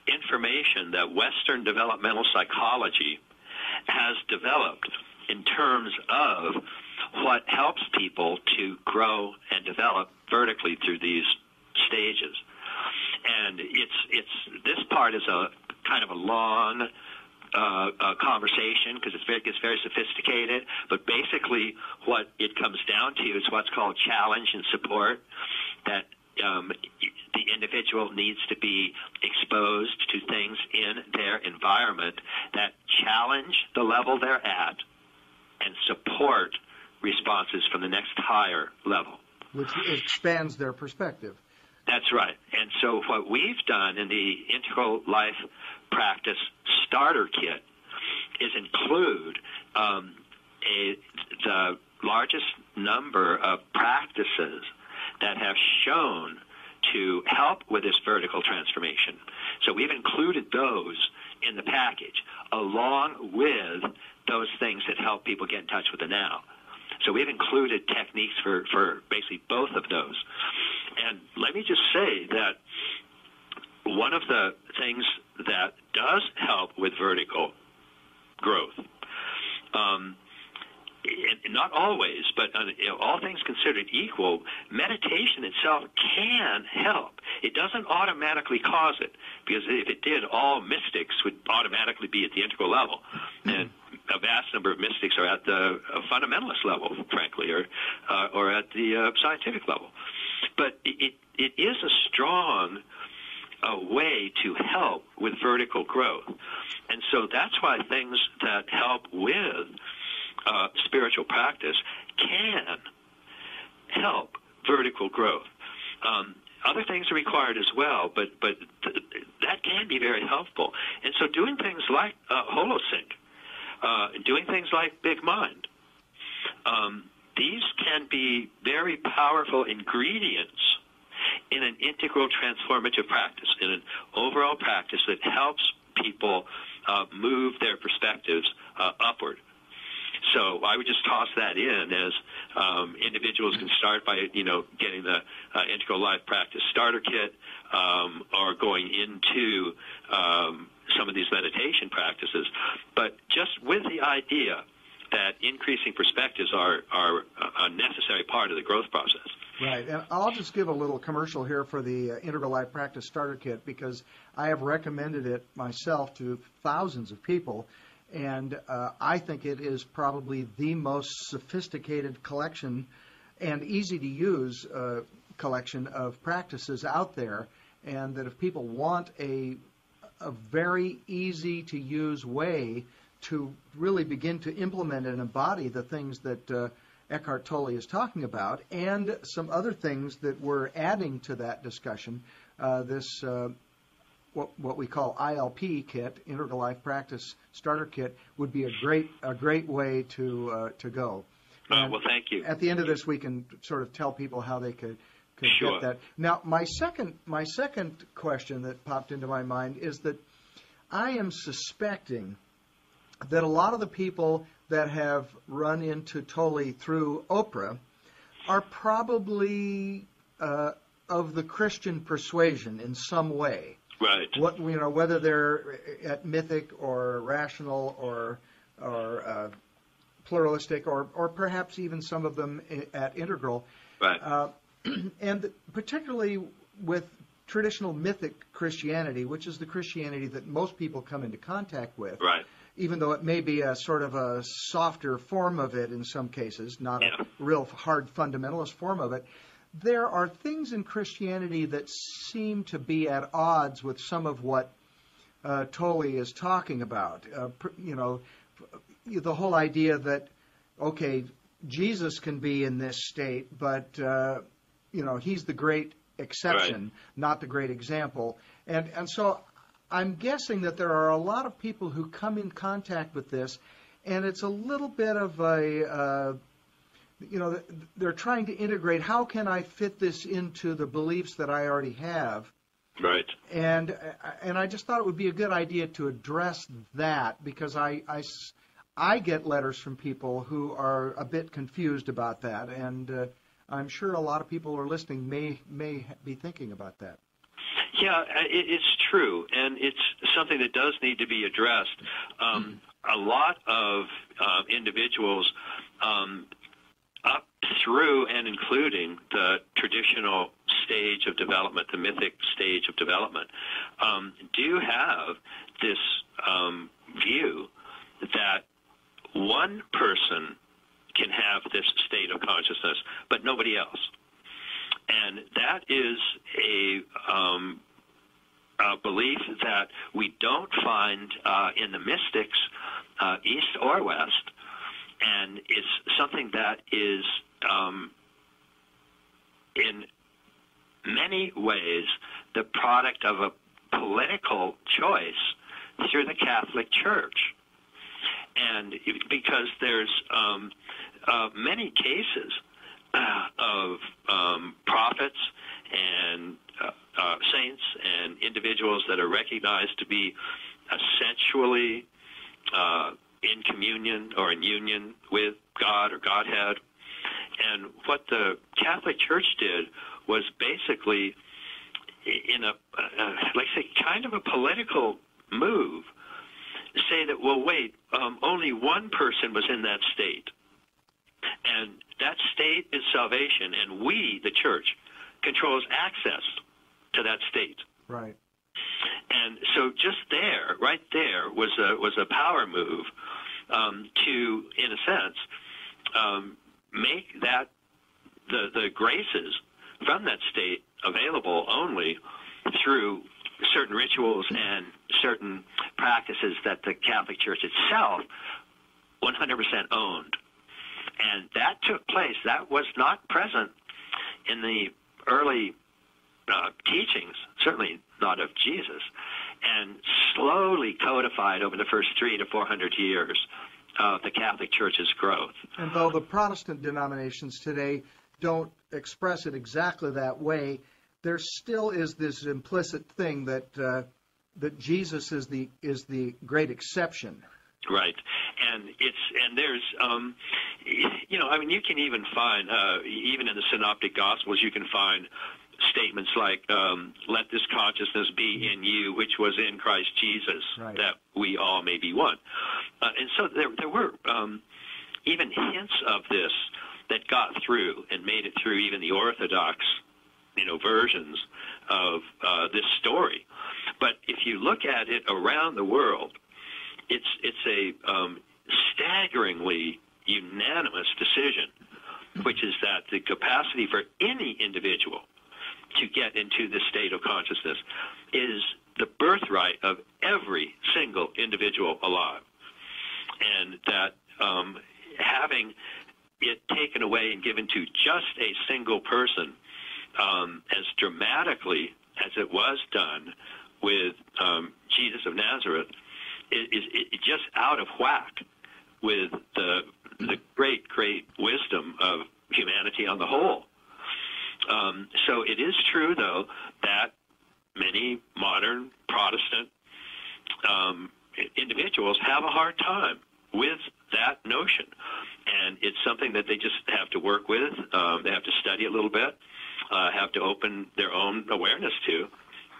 information that Western developmental psychology has developed in terms of what helps people to grow and develop vertically through these stages. And this part is a kind of a long conversation because it gets very sophisticated, but basically what it comes down to is what's called challenge and support, that the individual needs to be exposed to things in their environment that challenge the level they're at and support responses from the next higher level. Which expands their perspective. That's right. And so what we've done in the Integral Life Practice Starter Kit is include the largest number of practices that have shown to help with this vertical transformation. So we've included those in the package, along with those things that help people get in touch with the now. So we've included techniques for basically both of those. And let me just say that one of the things that does help with vertical growth, not always, but all things considered equal, meditation itself can help. It doesn't automatically cause it, because if it did, all mystics would automatically be at the integral level. And a vast number of mystics are at the fundamentalist level, frankly, or at the scientific level. But it is a strong way to help with vertical growth. And so that's why things that help with spiritual practice can help vertical growth. Other things are required as well, but that can be very helpful. And so doing things like HoloSync, doing things like Big Mind, these can be very powerful ingredients in an integral transformative practice, in an overall practice that helps people move their perspectives upward. So I would just toss that in as individuals can start by, getting the Integral Life Practice Starter Kit or going into some of these meditation practices. But just with the idea that increasing perspectives are a necessary part of the growth process. Right, and I'll just give a little commercial here for the Integral Life Practice Starter Kit because I have recommended it myself to thousands of people, and I think it is probably the most sophisticated collection and easy-to-use collection of practices out there, and that if people want a very easy-to-use way to really begin to implement and embody the things that Eckhart Tolle is talking about, and some other things that we're adding to that discussion. This what we call ILP kit, Integral Life Practice Starter Kit, would be a great way to go. Well, thank you. At the end of this, we can sort of tell people how they could Sure. get that. Now, my second question that popped into my mind is that I am suspecting that a lot of the people that have run into Tolle through Oprah are probably of the Christian persuasion in some way. Right. Whether they're at mythic or rational or pluralistic or perhaps even some of them at integral. Right. And particularly with traditional mythic Christianity, which is the Christianity that most people come into contact with. Right. Even though it may be a sort of a softer form of it in some cases, not a real hard fundamentalist form of it, there are things in Christianity that seem to be at odds with some of what Tolle is talking about. The whole idea that, okay, Jesus can be in this state, but, he's the great exception, right, not the great example. And so I'm guessing that there are a lot of people who come in contact with this, and it's a little bit of a, they're trying to integrate, how can I fit this into the beliefs that I already have? Right. And I just thought it would be a good idea to address that, because I get letters from people who are a bit confused about that, and I'm sure a lot of people who are listening may be thinking about that. Yeah, it's true, and it's something that does need to be addressed. A lot of individuals up through and including the traditional stage of development, the mythic stage of development, do have this view that one person can have this state of consciousness, but nobody else. And that is a belief that we don't find in the mystics, East or West, and it's something that is in many ways the product of a political choice through the Catholic Church. And because there's many cases of prophets and saints and individuals that are recognized to be essentially in communion or in union with God or Godhead. And what the Catholic Church did was basically, in a, kind of a political move, say that, well, wait, only one person was in that state. And that state is salvation, and we, the church, controls access to that state. Right. And so just there, right there, was a power move to, in a sense, make that the graces from that state available only through certain rituals and certain practices that the Catholic Church itself 100% owned. And that took place. That was not present in the early teachings, certainly not of Jesus, and slowly codified over the first 300 to 400 years of the Catholic Church's growth. And though the Protestant denominations today don't express it exactly that way, there still is this implicit thing that that Jesus is the great exception. Right, and there's I mean, you can even find even in the Synoptic Gospels, you can find statements like let this consciousness be in you which was in Christ Jesus, right, that we all may be one. And so there were even hints of this that got through and made it through even the Orthodox versions of this story. But if you look at it around the world, it's a staggeringly unanimous decision, which is that the capacity for any individual to get into this state of consciousness is the birthright of every single individual alive. And that having it taken away and given to just a single person, as dramatically as it was done with Jesus of Nazareth, is just out of whack with the great wisdom of humanity on the whole. So it is true, though, that many modern Protestant individuals have a hard time with that notion. And it's something that they just have to work with. They have to study a little bit, have to open their own awareness to,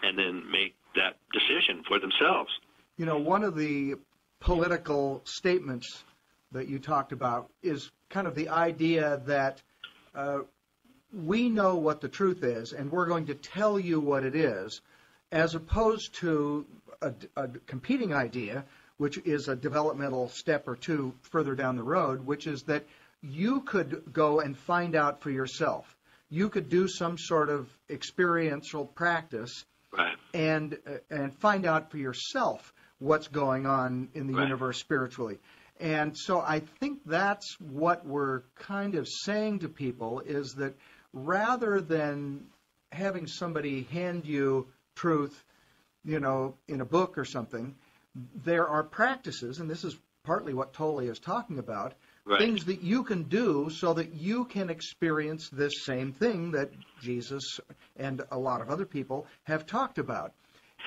and then make that decision for themselves. One of the political statements that you talked about is kind of the idea that we know what the truth is, and we're going to tell you what it is, as opposed to a competing idea, which is a developmental step or two further down the road, which is that you could go and find out for yourself. You could do some sort of experiential practice, right, and find out for yourself what's going on in the right, universe spiritually. And so I think that's what we're kind of saying to people, is that rather than having somebody hand you truth, in a book or something, there are practices, and this is partly what Tolle is talking about, right, things that you can do so that you can experience this same thing that Jesus and a lot of other people have talked about.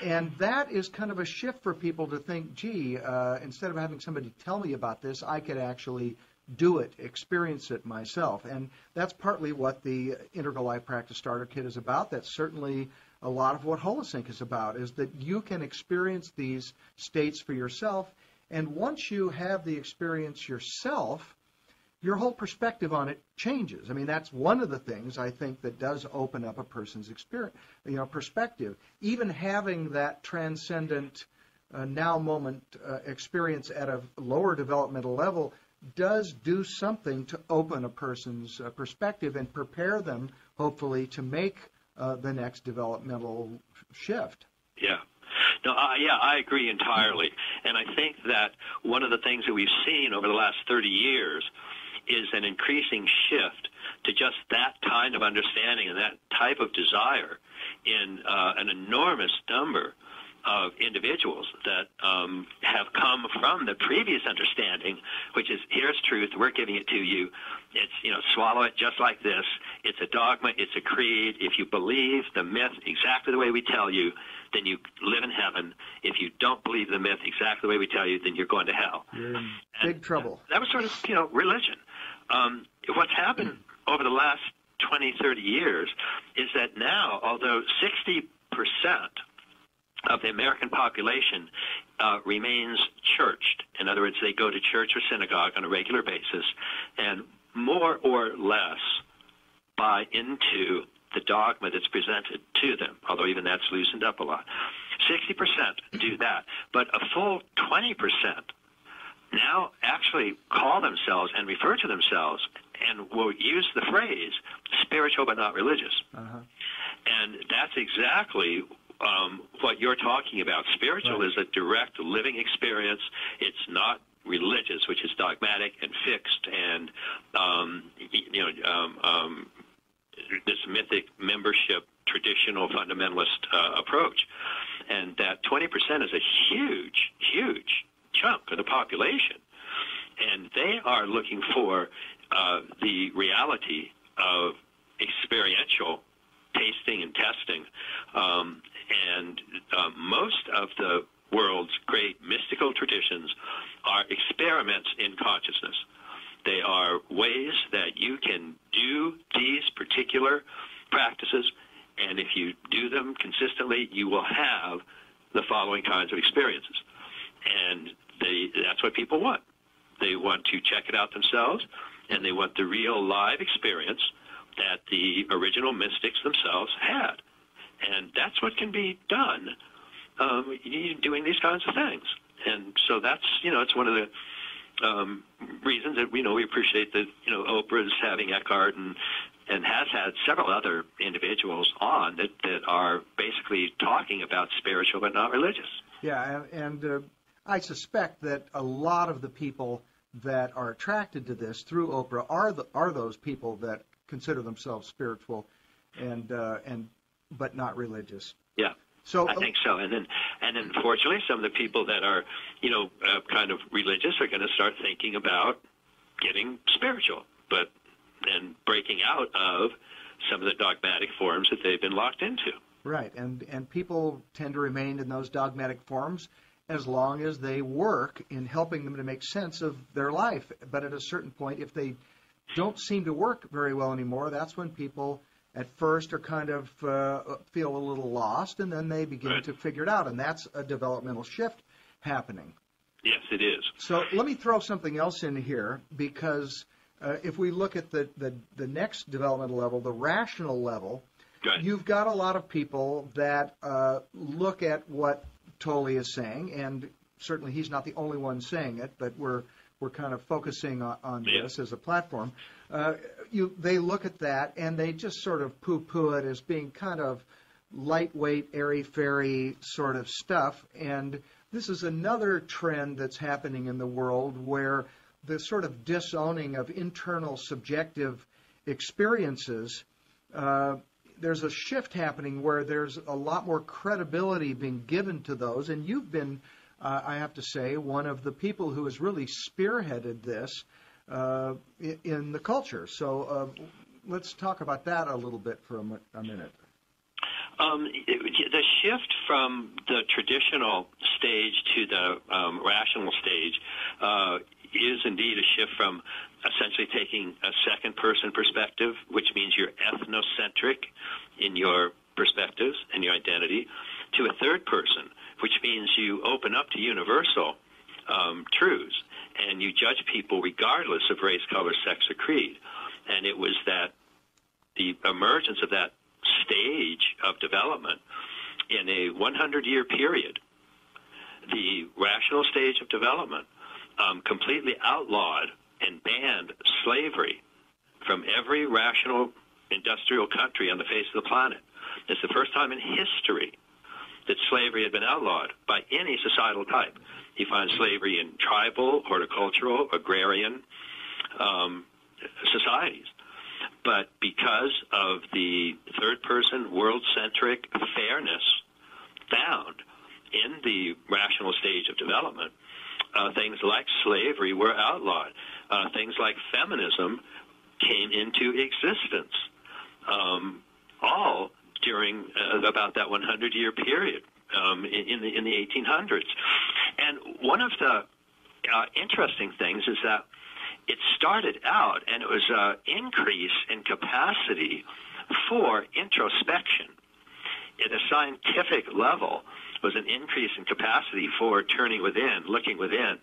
And that is kind of a shift for people to think, gee, instead of having somebody tell me about this, I could actually do it, experience it myself. And that's partly what the Integral Life Practice Starter Kit is about. That's certainly a lot of what Holosync is about, is that you can experience these states for yourself. And once you have the experience yourself, your whole perspective on it changes. I mean, that's one of the things I think that does open up a person's experience, perspective. Even having that transcendent now moment experience at a lower developmental level does do something to open a person's perspective and prepare them, hopefully, to make the next developmental shift. Yeah. No, I agree entirely. And I think that one of the things that we've seen over the last 30 years is an increasing shift to just that kind of understanding and that type of desire in an enormous number of individuals that have come from the previous understanding, which is, here's truth, we're giving it to you. It's, swallow it just like this. It's a dogma, it's a creed. If you believe the myth exactly the way we tell you, then you live in heaven. If you don't believe the myth exactly the way we tell you, then you're going to hell. You're in big trouble. That was sort of, religion. What's happened over the last 20, 30 years is that now, although 60% of the American population remains churched. In other words, they go to church or synagogue on a regular basis and more or less buy into the dogma that's presented to them, although even that's loosened up a lot. 60% do that, but a full 20% now actually call themselves and refer to themselves and will use the phrase spiritual but not religious. Uh-huh. And that's exactly what you're talking about. Spiritual right. is a direct living experience. It's not religious, which is dogmatic and fixed and, this mythic membership, traditional fundamentalist approach. And that 20% is a huge, huge chunk of the population. And they are looking for the reality of experiential tasting and testing. Most of the world's great mystical traditions are experiments in consciousness. They are ways that you can do these particular practices, and if you do them consistently, you will have the following kinds of experiences. And that's what people want. They want to check it out themselves, and they want the real live experience that the original mystics themselves had. And that's what can be done doing these kinds of things. And so that's, it's one of the reasons that we appreciate that, Oprah is having Eckhard and has had several other individuals on that are basically talking about spiritual but not religious. Yeah, and I suspect that a lot of the people that are attracted to this through Oprah are those people that consider themselves spiritual but not religious. Yeah. So I think so, and then unfortunately, some of the people that are, kind of religious are going to start thinking about getting spiritual, and breaking out of some of the dogmatic forms that they've been locked into. Right, and people tend to remain in those dogmatic forms as long as they work in helping them to make sense of their life. But at a certain point, if they don't seem to work very well anymore, that's when people at first are kind of feel a little lost, and then they begin to figure it out, and that's a developmental shift happening. Yes, it is. So let me throw something else in here, because if we look at the next developmental level, the rational level, you've got a lot of people that look at what Tolle is saying, and certainly he's not the only one saying it, but we're kind of focusing on this as a platform. They look at that and they just sort of poo-poo it as being kind of lightweight, airy-fairy sort of stuff. And this is another trend that's happening in the world where the sort of disowning of internal subjective experiences, there's a shift happening where there's a lot more credibility being given to those. And you've been, I have to say, one of the people who has really spearheaded this in the culture. So let's talk about that a little bit for a minute. The shift from the traditional stage to the rational stage is indeed a shift from essentially taking a second-person perspective, which means you're ethnocentric in your perspectives and your identity, to a third person, which means you open up to universal truths, and you judge people regardless of race, color, sex, or creed. And it was that the emergence of that stage of development in a 100-year period, the rational stage of development completely outlawed and banned slavery from every rational industrial country on the face of the planet. It's the first time in history that slavery had been outlawed by any societal type. You find slavery in tribal, horticultural, agrarian societies. But because of the third-person, world-centric fairness found in the rational stage of development, things like slavery were outlawed. Things like feminism came into existence, all during about that 100-year period in the 1800s. And one of the interesting things is that it started out, and it was an increase in capacity for introspection. At a scientific level, was an increase in capacity for turning within, looking within,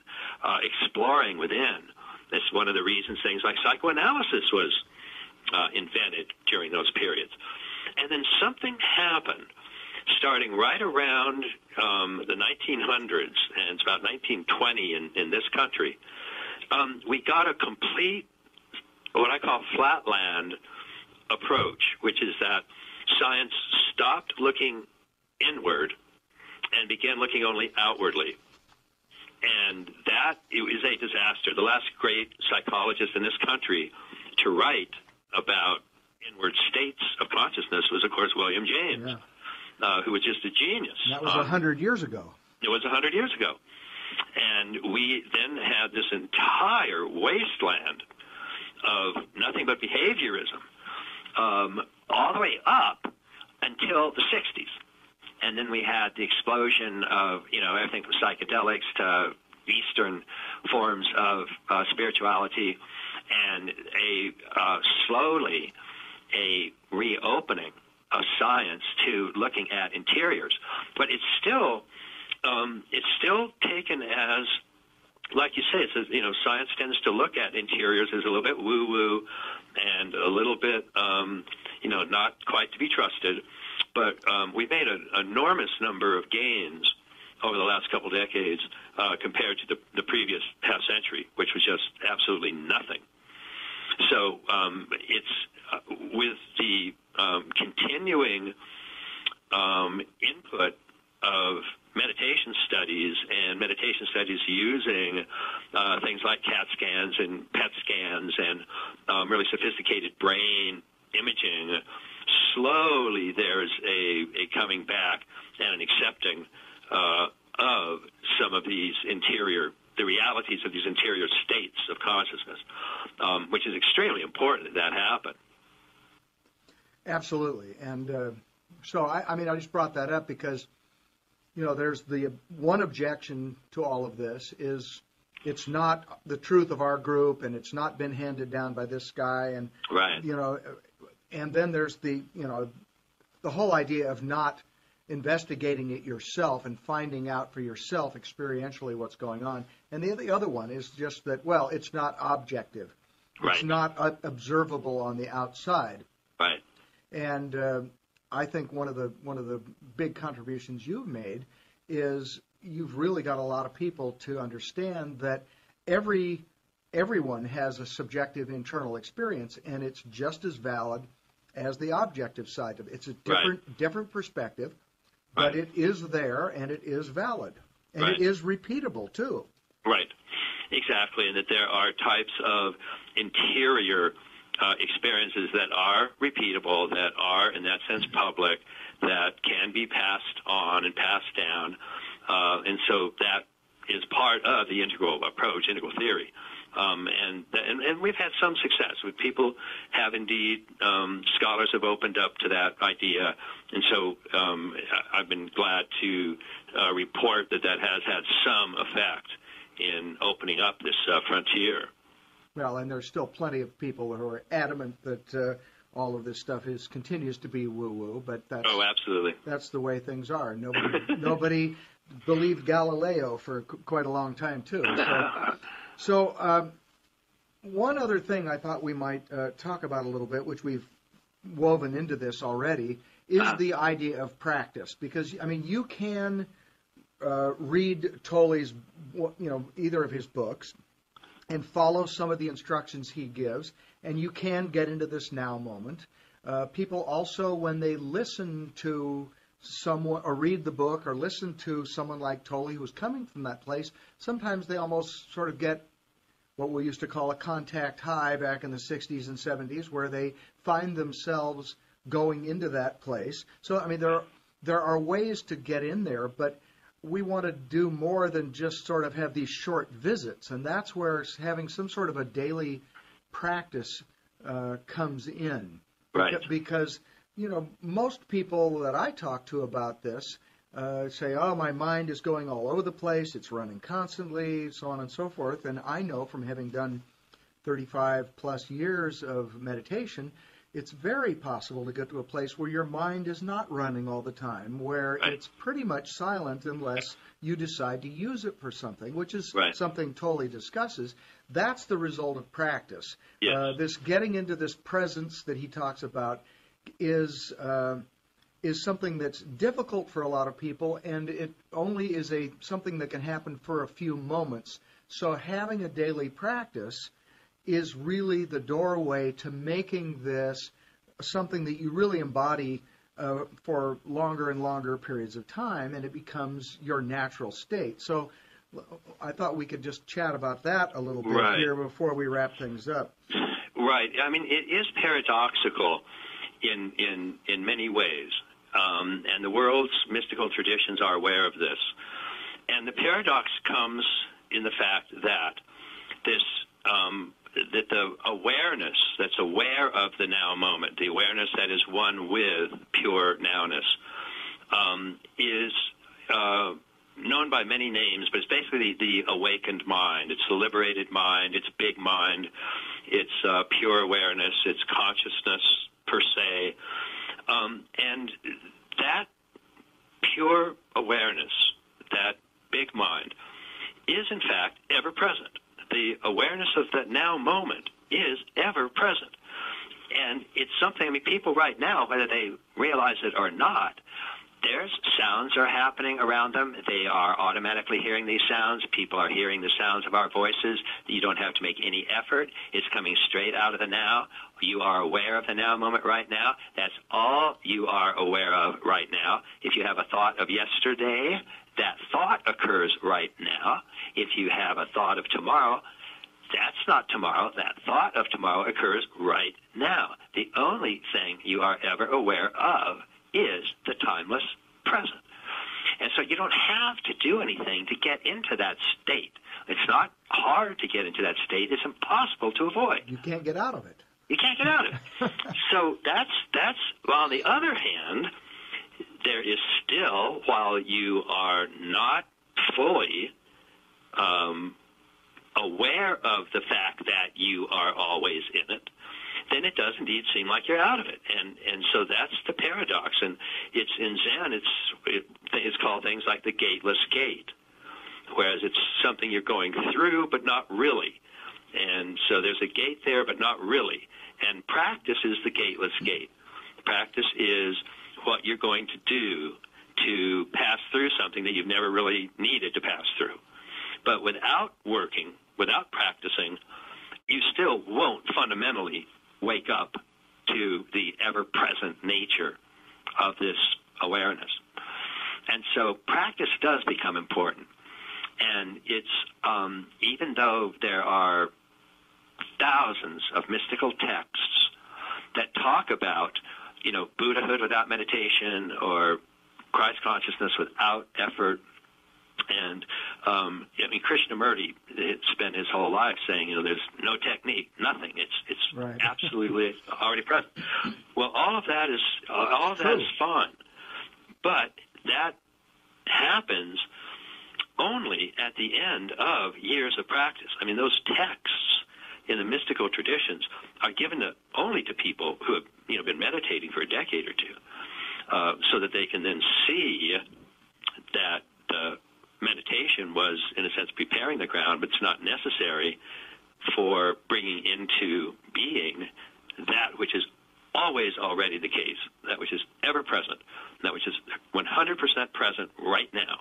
exploring within. That's one of the reasons things like psychoanalysis was invented during those periods. And then something happened starting right around the 1900s, and it's about 1920 in this country. We got a complete, what I call flatland approach, which is that science stopped looking inward and began looking only outwardly. And that is a disaster. The last great psychologist in this country to write about inward states of consciousness was, of course, William James, who was just a genius. That was 100 years ago. It was 100 years ago. And we then had this entire wasteland of nothing but behaviorism, all the way up until the 60s. And then we had the explosion of, everything from psychedelics to Eastern forms of spirituality, and slowly a reopening of science to looking at interiors. But it's still taken as, like you say, science tends to look at interiors as a little bit woo-woo and a little bit, not quite to be trusted. But we've made an enormous number of gains over the last couple decades compared to the previous half century, which was just absolutely nothing. So it's with the continuing input of meditation studies and meditation studies using things like CAT scans and PET scans and really sophisticated brain imaging, slowly there's a coming back and an accepting of some of these the realities of these interior states of consciousness, which is extremely important that happen. Absolutely. And so, I just brought that up because, there's the one objection to all of this is it's not the truth of our group, and it's not been handed down by this guy. And, right. And then there's the whole idea of not investigating it yourself and finding out for yourself experientially what's going on. And the other one is just that, well, it's not objective. Right. It's not observable on the outside. Right. And I think one of the big contributions you've made is you've really got a lot of people to understand that everyone has a subjective internal experience, and it's just as valid as the objective side of it. It's a different perspective, but it is there, and it is valid, and it is repeatable too. Right, exactly, and that there are types of interior experiences that are repeatable, that are, in that sense, public, that can be passed on and passed down, and so that is part of the integral approach, integral theory. And we've had some success with people have indeed, scholars have opened up to that idea. And so I've been glad to report that has had some effect in opening up this frontier. Well, and there's still plenty of people who are adamant that all of this stuff continues to be woo-woo, but absolutely. That's the way things are. Nobody believed Galileo for quite a long time, too. So one other thing I thought we might talk about a little bit, which we've woven into this already, is the idea of practice. Because, you can read Tolle's, either of his books and follow some of the instructions he gives, and you can get into this now moment. People also, when they listen to someone or read the book or listen to someone like Tolle who's coming from that place, sometimes they almost sort of get what we used to call a contact high back in the 60s and 70s, where they find themselves going into that place. So, there are ways to get in there, but we want to do more than just sort of have these short visits, and that's where having some sort of a daily practice comes in. Right. Because, most people that I talk to about this say, oh, my mind is going all over the place, it's running constantly, so on and so forth. And I know from having done 35 plus years of meditation, it's very possible to get to a place where your mind is not running all the time, where it's pretty much silent unless you decide to use it for something, which is something Tolle discusses. That's the result of practice. Yes. This getting into this presence that he talks about is something that's difficult for a lot of people, and it only is something that can happen for a few moments. So having a daily practice is really the doorway to making this something that you really embody for longer and longer periods of time, and it becomes your natural state. So I thought we could just chat about that a little bit here before we wrap things up. Right. It is paradoxical in many ways, and the world's mystical traditions are aware of this. And the paradox comes in the fact that this the awareness that's aware of the now moment, the awareness that is one with pure nowness, is known by many names, but it's basically the awakened mind. It's the liberated mind. It's big mind. It's pure awareness. It's consciousness per se. And that pure awareness, that big mind, is in fact ever present. The awareness of that now moment is ever present. And it's something, I mean, people right now, whether they realize it or not, there's sounds are happening around them. They are automatically hearing these sounds. People are hearing the sounds of our voices. You don't have to make any effort. It's coming straight out of the now. You are aware of the now moment right now. That's all you are aware of right now. If you have a thought of yesterday, that thought occurs right now. If you have a thought of tomorrow, that's not tomorrow. That thought of tomorrow occurs right now. The only thing you are ever aware of is the timeless present. And so you don't have to do anything to get into that state. It's not hard to get into that state. It's impossible to avoid. You can't get out of it. You can't get out of it. So that's well, on the other hand, there is still, while you are not fully aware of the fact that you are always in it, then it does indeed seem like you're out of it. And so that's the paradox. And it's in Zen, it's called things like the Gateless Gate, whereas it's something you're going through but not really. And so there's a gate there but not really. And practice is the Gateless Gate. Practice is what you're going to do to pass through something that you've never really needed to pass through. But without working, without practicing, you still won't fundamentally wake up to the ever-present nature of this awareness. And so practice does become important. And it's, even though there are thousands of mystical texts that talk about, Buddhahood without meditation or Christ consciousness without effort, and Krishnamurti spent his whole life saying, there's no technique, nothing. It's right. Absolutely already present. Well, all of that is fine, but that happens only at the end of years of practice. I mean, those texts in the mystical traditions are given only to people who have been meditating for a decade or two, so that they can then see that meditation was, in a sense, preparing the ground, but it's not necessary for bringing into being that which is always already the case, that which is ever present, that which is 100% present right now.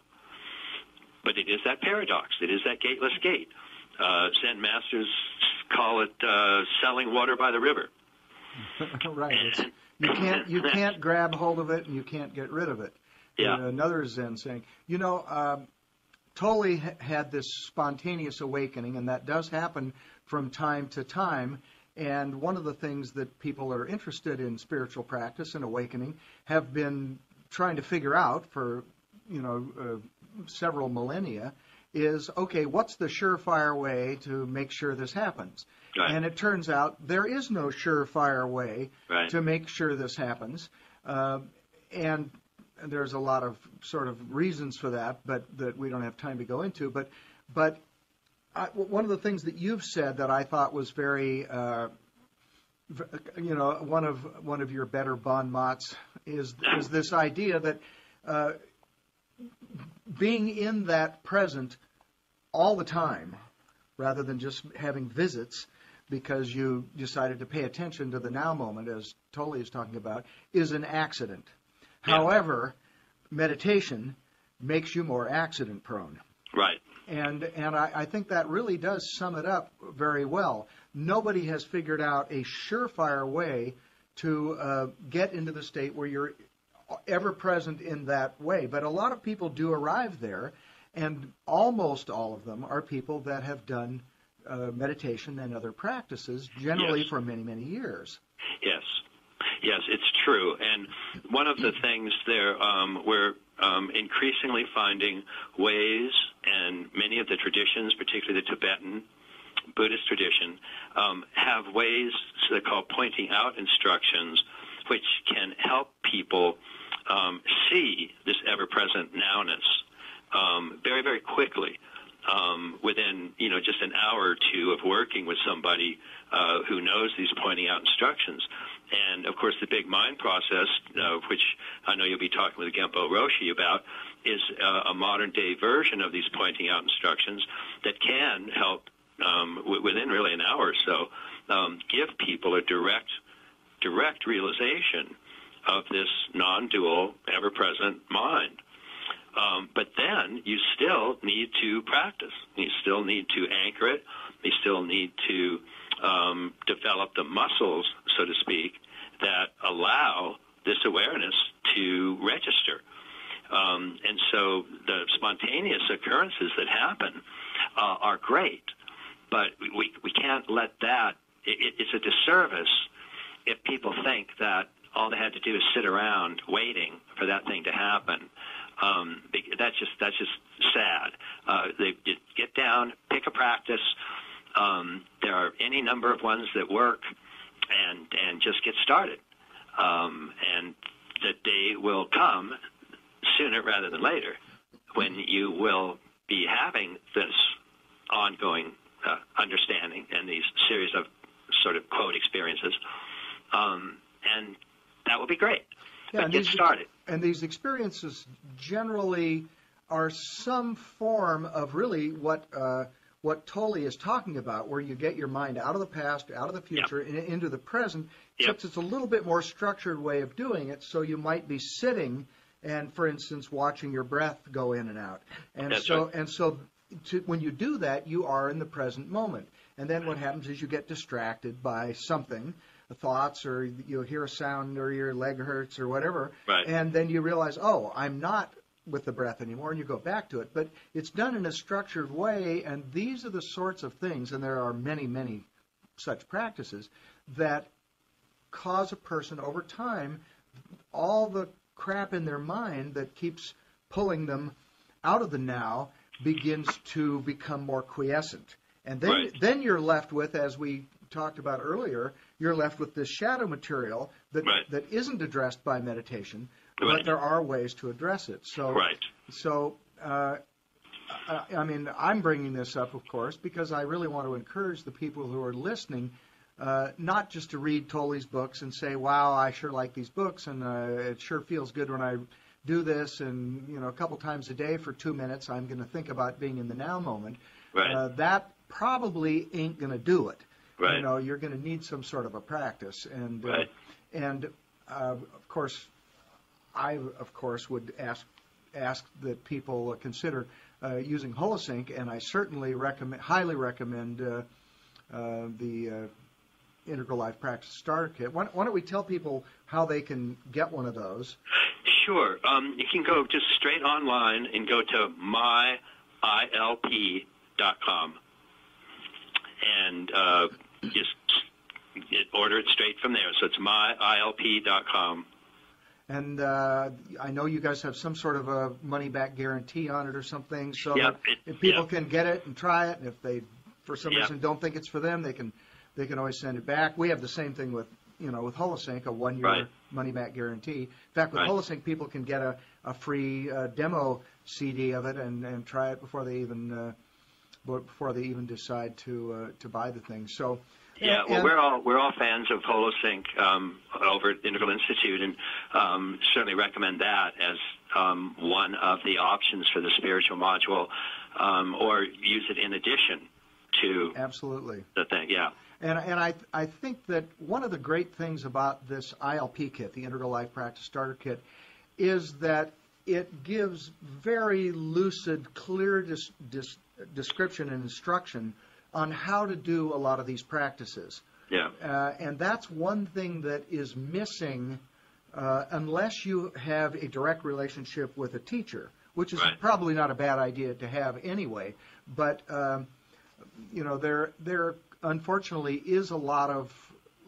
But it is that paradox. It is that gateless gate. Zen masters call it selling water by the river. Right. You can't grab hold of it, and you can't get rid of it. Yeah. Another Zen saying, Tolle had this spontaneous awakening, and that does happen from time to time. And one of the things that people are interested in spiritual practice and awakening have been trying to figure out for, several millennia is, okay, what's the surefire way to make sure this happens? Right. And it turns out there is no surefire way right. to make sure this happens. And there's a lot of sort of reasons for that, but that we don't have time to go into. But one of the things that you've said that I thought was very, one of your better bon mots is this idea that being in that present all the time, rather than just having visits because you decided to pay attention to the now moment, as Tolle is talking about, is an accident. Yeah. However, meditation makes you more accident prone. Right. And I think that really does sum it up very well. Nobody has figured out a surefire way to get into the state where you're ever present in that way. But a lot of people do arrive there, and almost all of them are people that have done meditation and other practices, generally yes. for many, many years. Yes. Yes, it's true. And one of the things there, we're increasingly finding ways, and many of the traditions, particularly the Tibetan Buddhist tradition, have ways they're called pointing out instructions, which can help people see this ever-present nowness very, very quickly. Within, just an hour or two of working with somebody who knows these pointing out instructions. And, of course, the big mind process, which I know you'll be talking with Genpo Roshi about, is a modern-day version of these pointing out instructions that can help, within really an hour or so, give people a direct realization of this non-dual, ever-present mind. But then you still need to practice. You still need to anchor it. You still need to develop the muscles, so to speak, that allow this awareness to register. And so the spontaneous occurrences that happen are great, but we can't let that. It's a disservice if people think that all they had to do is sit around waiting for that thing to happen. That's just sad. They get down, pick a practice. There are any number of ones that work, and just get started. And the day will come sooner rather than later when you will be having this ongoing understanding and these series of sort of quote experiences, and that will be great. Yeah, but get started. And these experiences generally are some form of really what Tolle is talking about, where you get your mind out of the past, out of the future, and into the present, except it's a little bit more structured way of doing it, so you might be sitting and, for instance, watching your breath go in and out. And That's so, right. and so when you do that, you are in the present moment. And then what happens is you get distracted by something, thoughts, or you hear a sound, or your leg hurts, or whatever, Right. and then you realize, oh, I'm not with the breath anymore, and you go back to it. But it's done in a structured way, and these are the sorts of things, and there are many, many such practices, that cause a person over time, all the crap in their mind that keeps pulling them out of the now begins to become more quiescent. And then, Right. then you're left with, as we talked about earlier, you're left with this shadow material that Right. that isn't addressed by meditation, Right. but there are ways to address it. So, Right. So, I mean, I'm bringing this up, of course, because I really want to encourage the people who are listening, not just to read Tolle's books and say, wow, I sure like these books, and it sure feels good when I do this, and, a couple times a day for 2 minutes, I'm going to think about being in the now moment. Right. That probably ain't going to do it. Right. You're going to need some sort of a practice. And, Right. Of course, I would ask that people consider using Holosync, and I certainly highly recommend the Integral Life Practice Starter Kit. Why don't we tell people how they can get one of those? Sure. You can go just straight online and go to myilp.com and just order it straight from there. So it's myilp.com. And I know you guys have some sort of a money-back guarantee on it or something, so that if people can get it and try it, and if they, for some reason, don't think it's for them, they can always send it back. We have the same thing with Holosync, a 1-year money-back guarantee. In fact, with Holosync, people can get a free demo CD of it and try it before they even decide to buy the thing. So. Yeah, well, we're all fans of Holosync over at Integral Institute, and certainly recommend that as one of the options for the spiritual module, or use it in addition to absolutely the thing. Yeah, and I think that one of the great things about this ILP kit, the Integral Life Practice Starter Kit, is that it gives very lucid, clear description and instruction on how to do a lot of these practices. Yeah. And that's one thing that is missing unless you have a direct relationship with a teacher, which is probably not a bad idea to have anyway. But, there unfortunately is a lot of,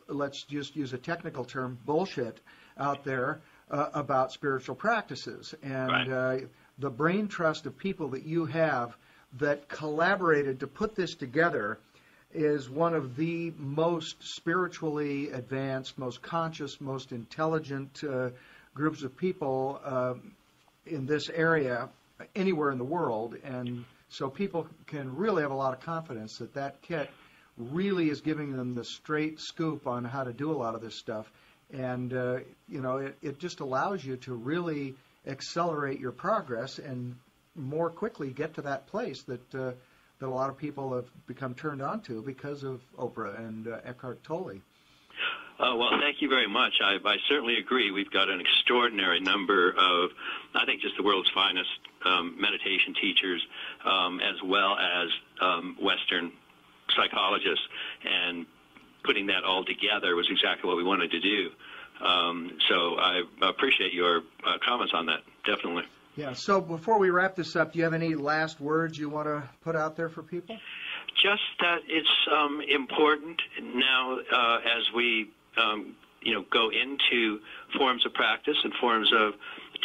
let's just use a technical term, bullshit out there about spiritual practices. And the brain trust of people that you have that collaborated to put this together is one of the most spiritually advanced, most conscious, most intelligent groups of people in this area anywhere in the world. And so people can really have a lot of confidence that that kit really is giving them the straight scoop on how to do a lot of this stuff. And, it just allows you to really accelerate your progress and more quickly get to that place that a lot of people have become turned on to because of Oprah and Eckhart Tolle. Well, thank you very much. I certainly agree. We've got an extraordinary number of, I think, just the world's finest meditation teachers, as well as Western psychologists, and putting that all together was exactly what we wanted to do. So I appreciate your comments on that, definitely. Yeah, so before we wrap this up, do you have any last words you want to put out there for people? Just that it's important now as we go into forms of practice and forms of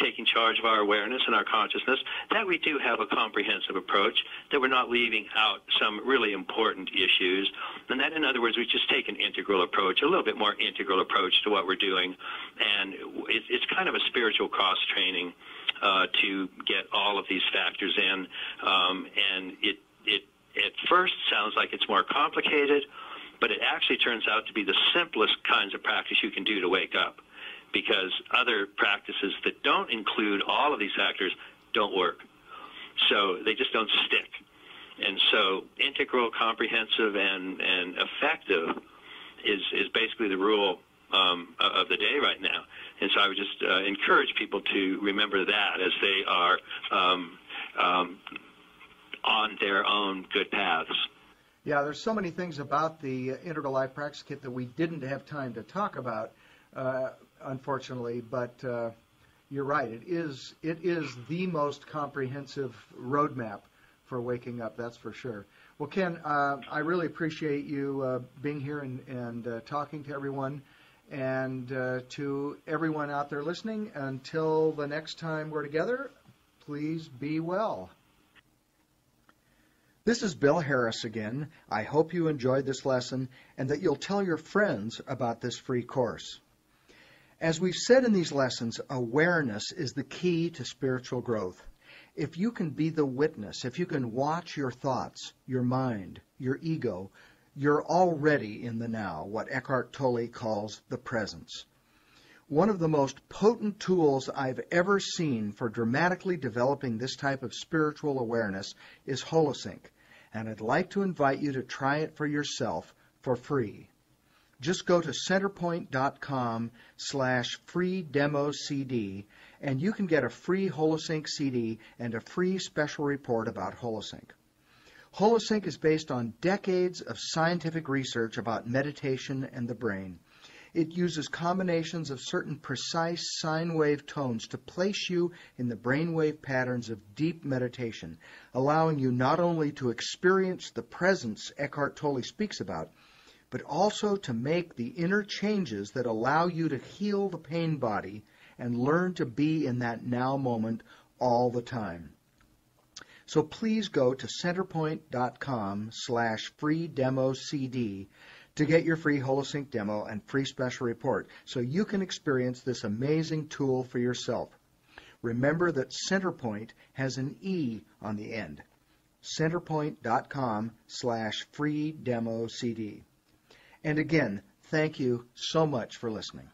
taking charge of our awareness and our consciousness, that we do have a comprehensive approach, that we're not leaving out some really important issues, and that, in other words, we just take an integral approach, a little bit more integral approach to what we're doing, and it's kind of a spiritual cross-training to get all of these factors in, and it at first sounds like it's more complicated, but it actually turns out to be the simplest kinds of practice you can do to wake up, because other practices that don't include all of these factors don't work. So they just don't stick. And so integral, comprehensive, and effective is basically the rule of the day right now. And so I would just encourage people to remember that as they are on their own good paths. Yeah, there's so many things about the Integral Life Practice Kit that we didn't have time to talk about, unfortunately, but you're right. It is the most comprehensive roadmap for waking up, that's for sure. Well, Ken, I really appreciate you being here and talking to everyone. And to everyone out there listening, until the next time we're together, please be well. This is Bill Harris again. I hope you enjoyed this lesson and that you'll tell your friends about this free course. As we've said in these lessons, awareness is the key to spiritual growth. If you can be the witness, if you can watch your thoughts, your mind, your ego, you're already in the now, what Eckhart Tolle calls the presence. One of the most potent tools I've ever seen for dramatically developing this type of spiritual awareness is Holosync, and I'd like to invite you to try it for yourself for free. Just go to centerpoint.com/free demo CD, and you can get a free Holosync CD and a free special report about Holosync. Holosync is based on decades of scientific research about meditation and the brain. It uses combinations of certain precise sine wave tones to place you in the brainwave patterns of deep meditation, allowing you not only to experience the presence Eckhart Tolle speaks about, but also to make the inner changes that allow you to heal the pain body and learn to be in that now moment all the time. So please go to centerpoint.com/free demo CD to get your free Holosync demo and free special report so you can experience this amazing tool for yourself. Remember that Centerpoint has an E on the end. Centerpoint.com/free demo CD. And again, thank you so much for listening.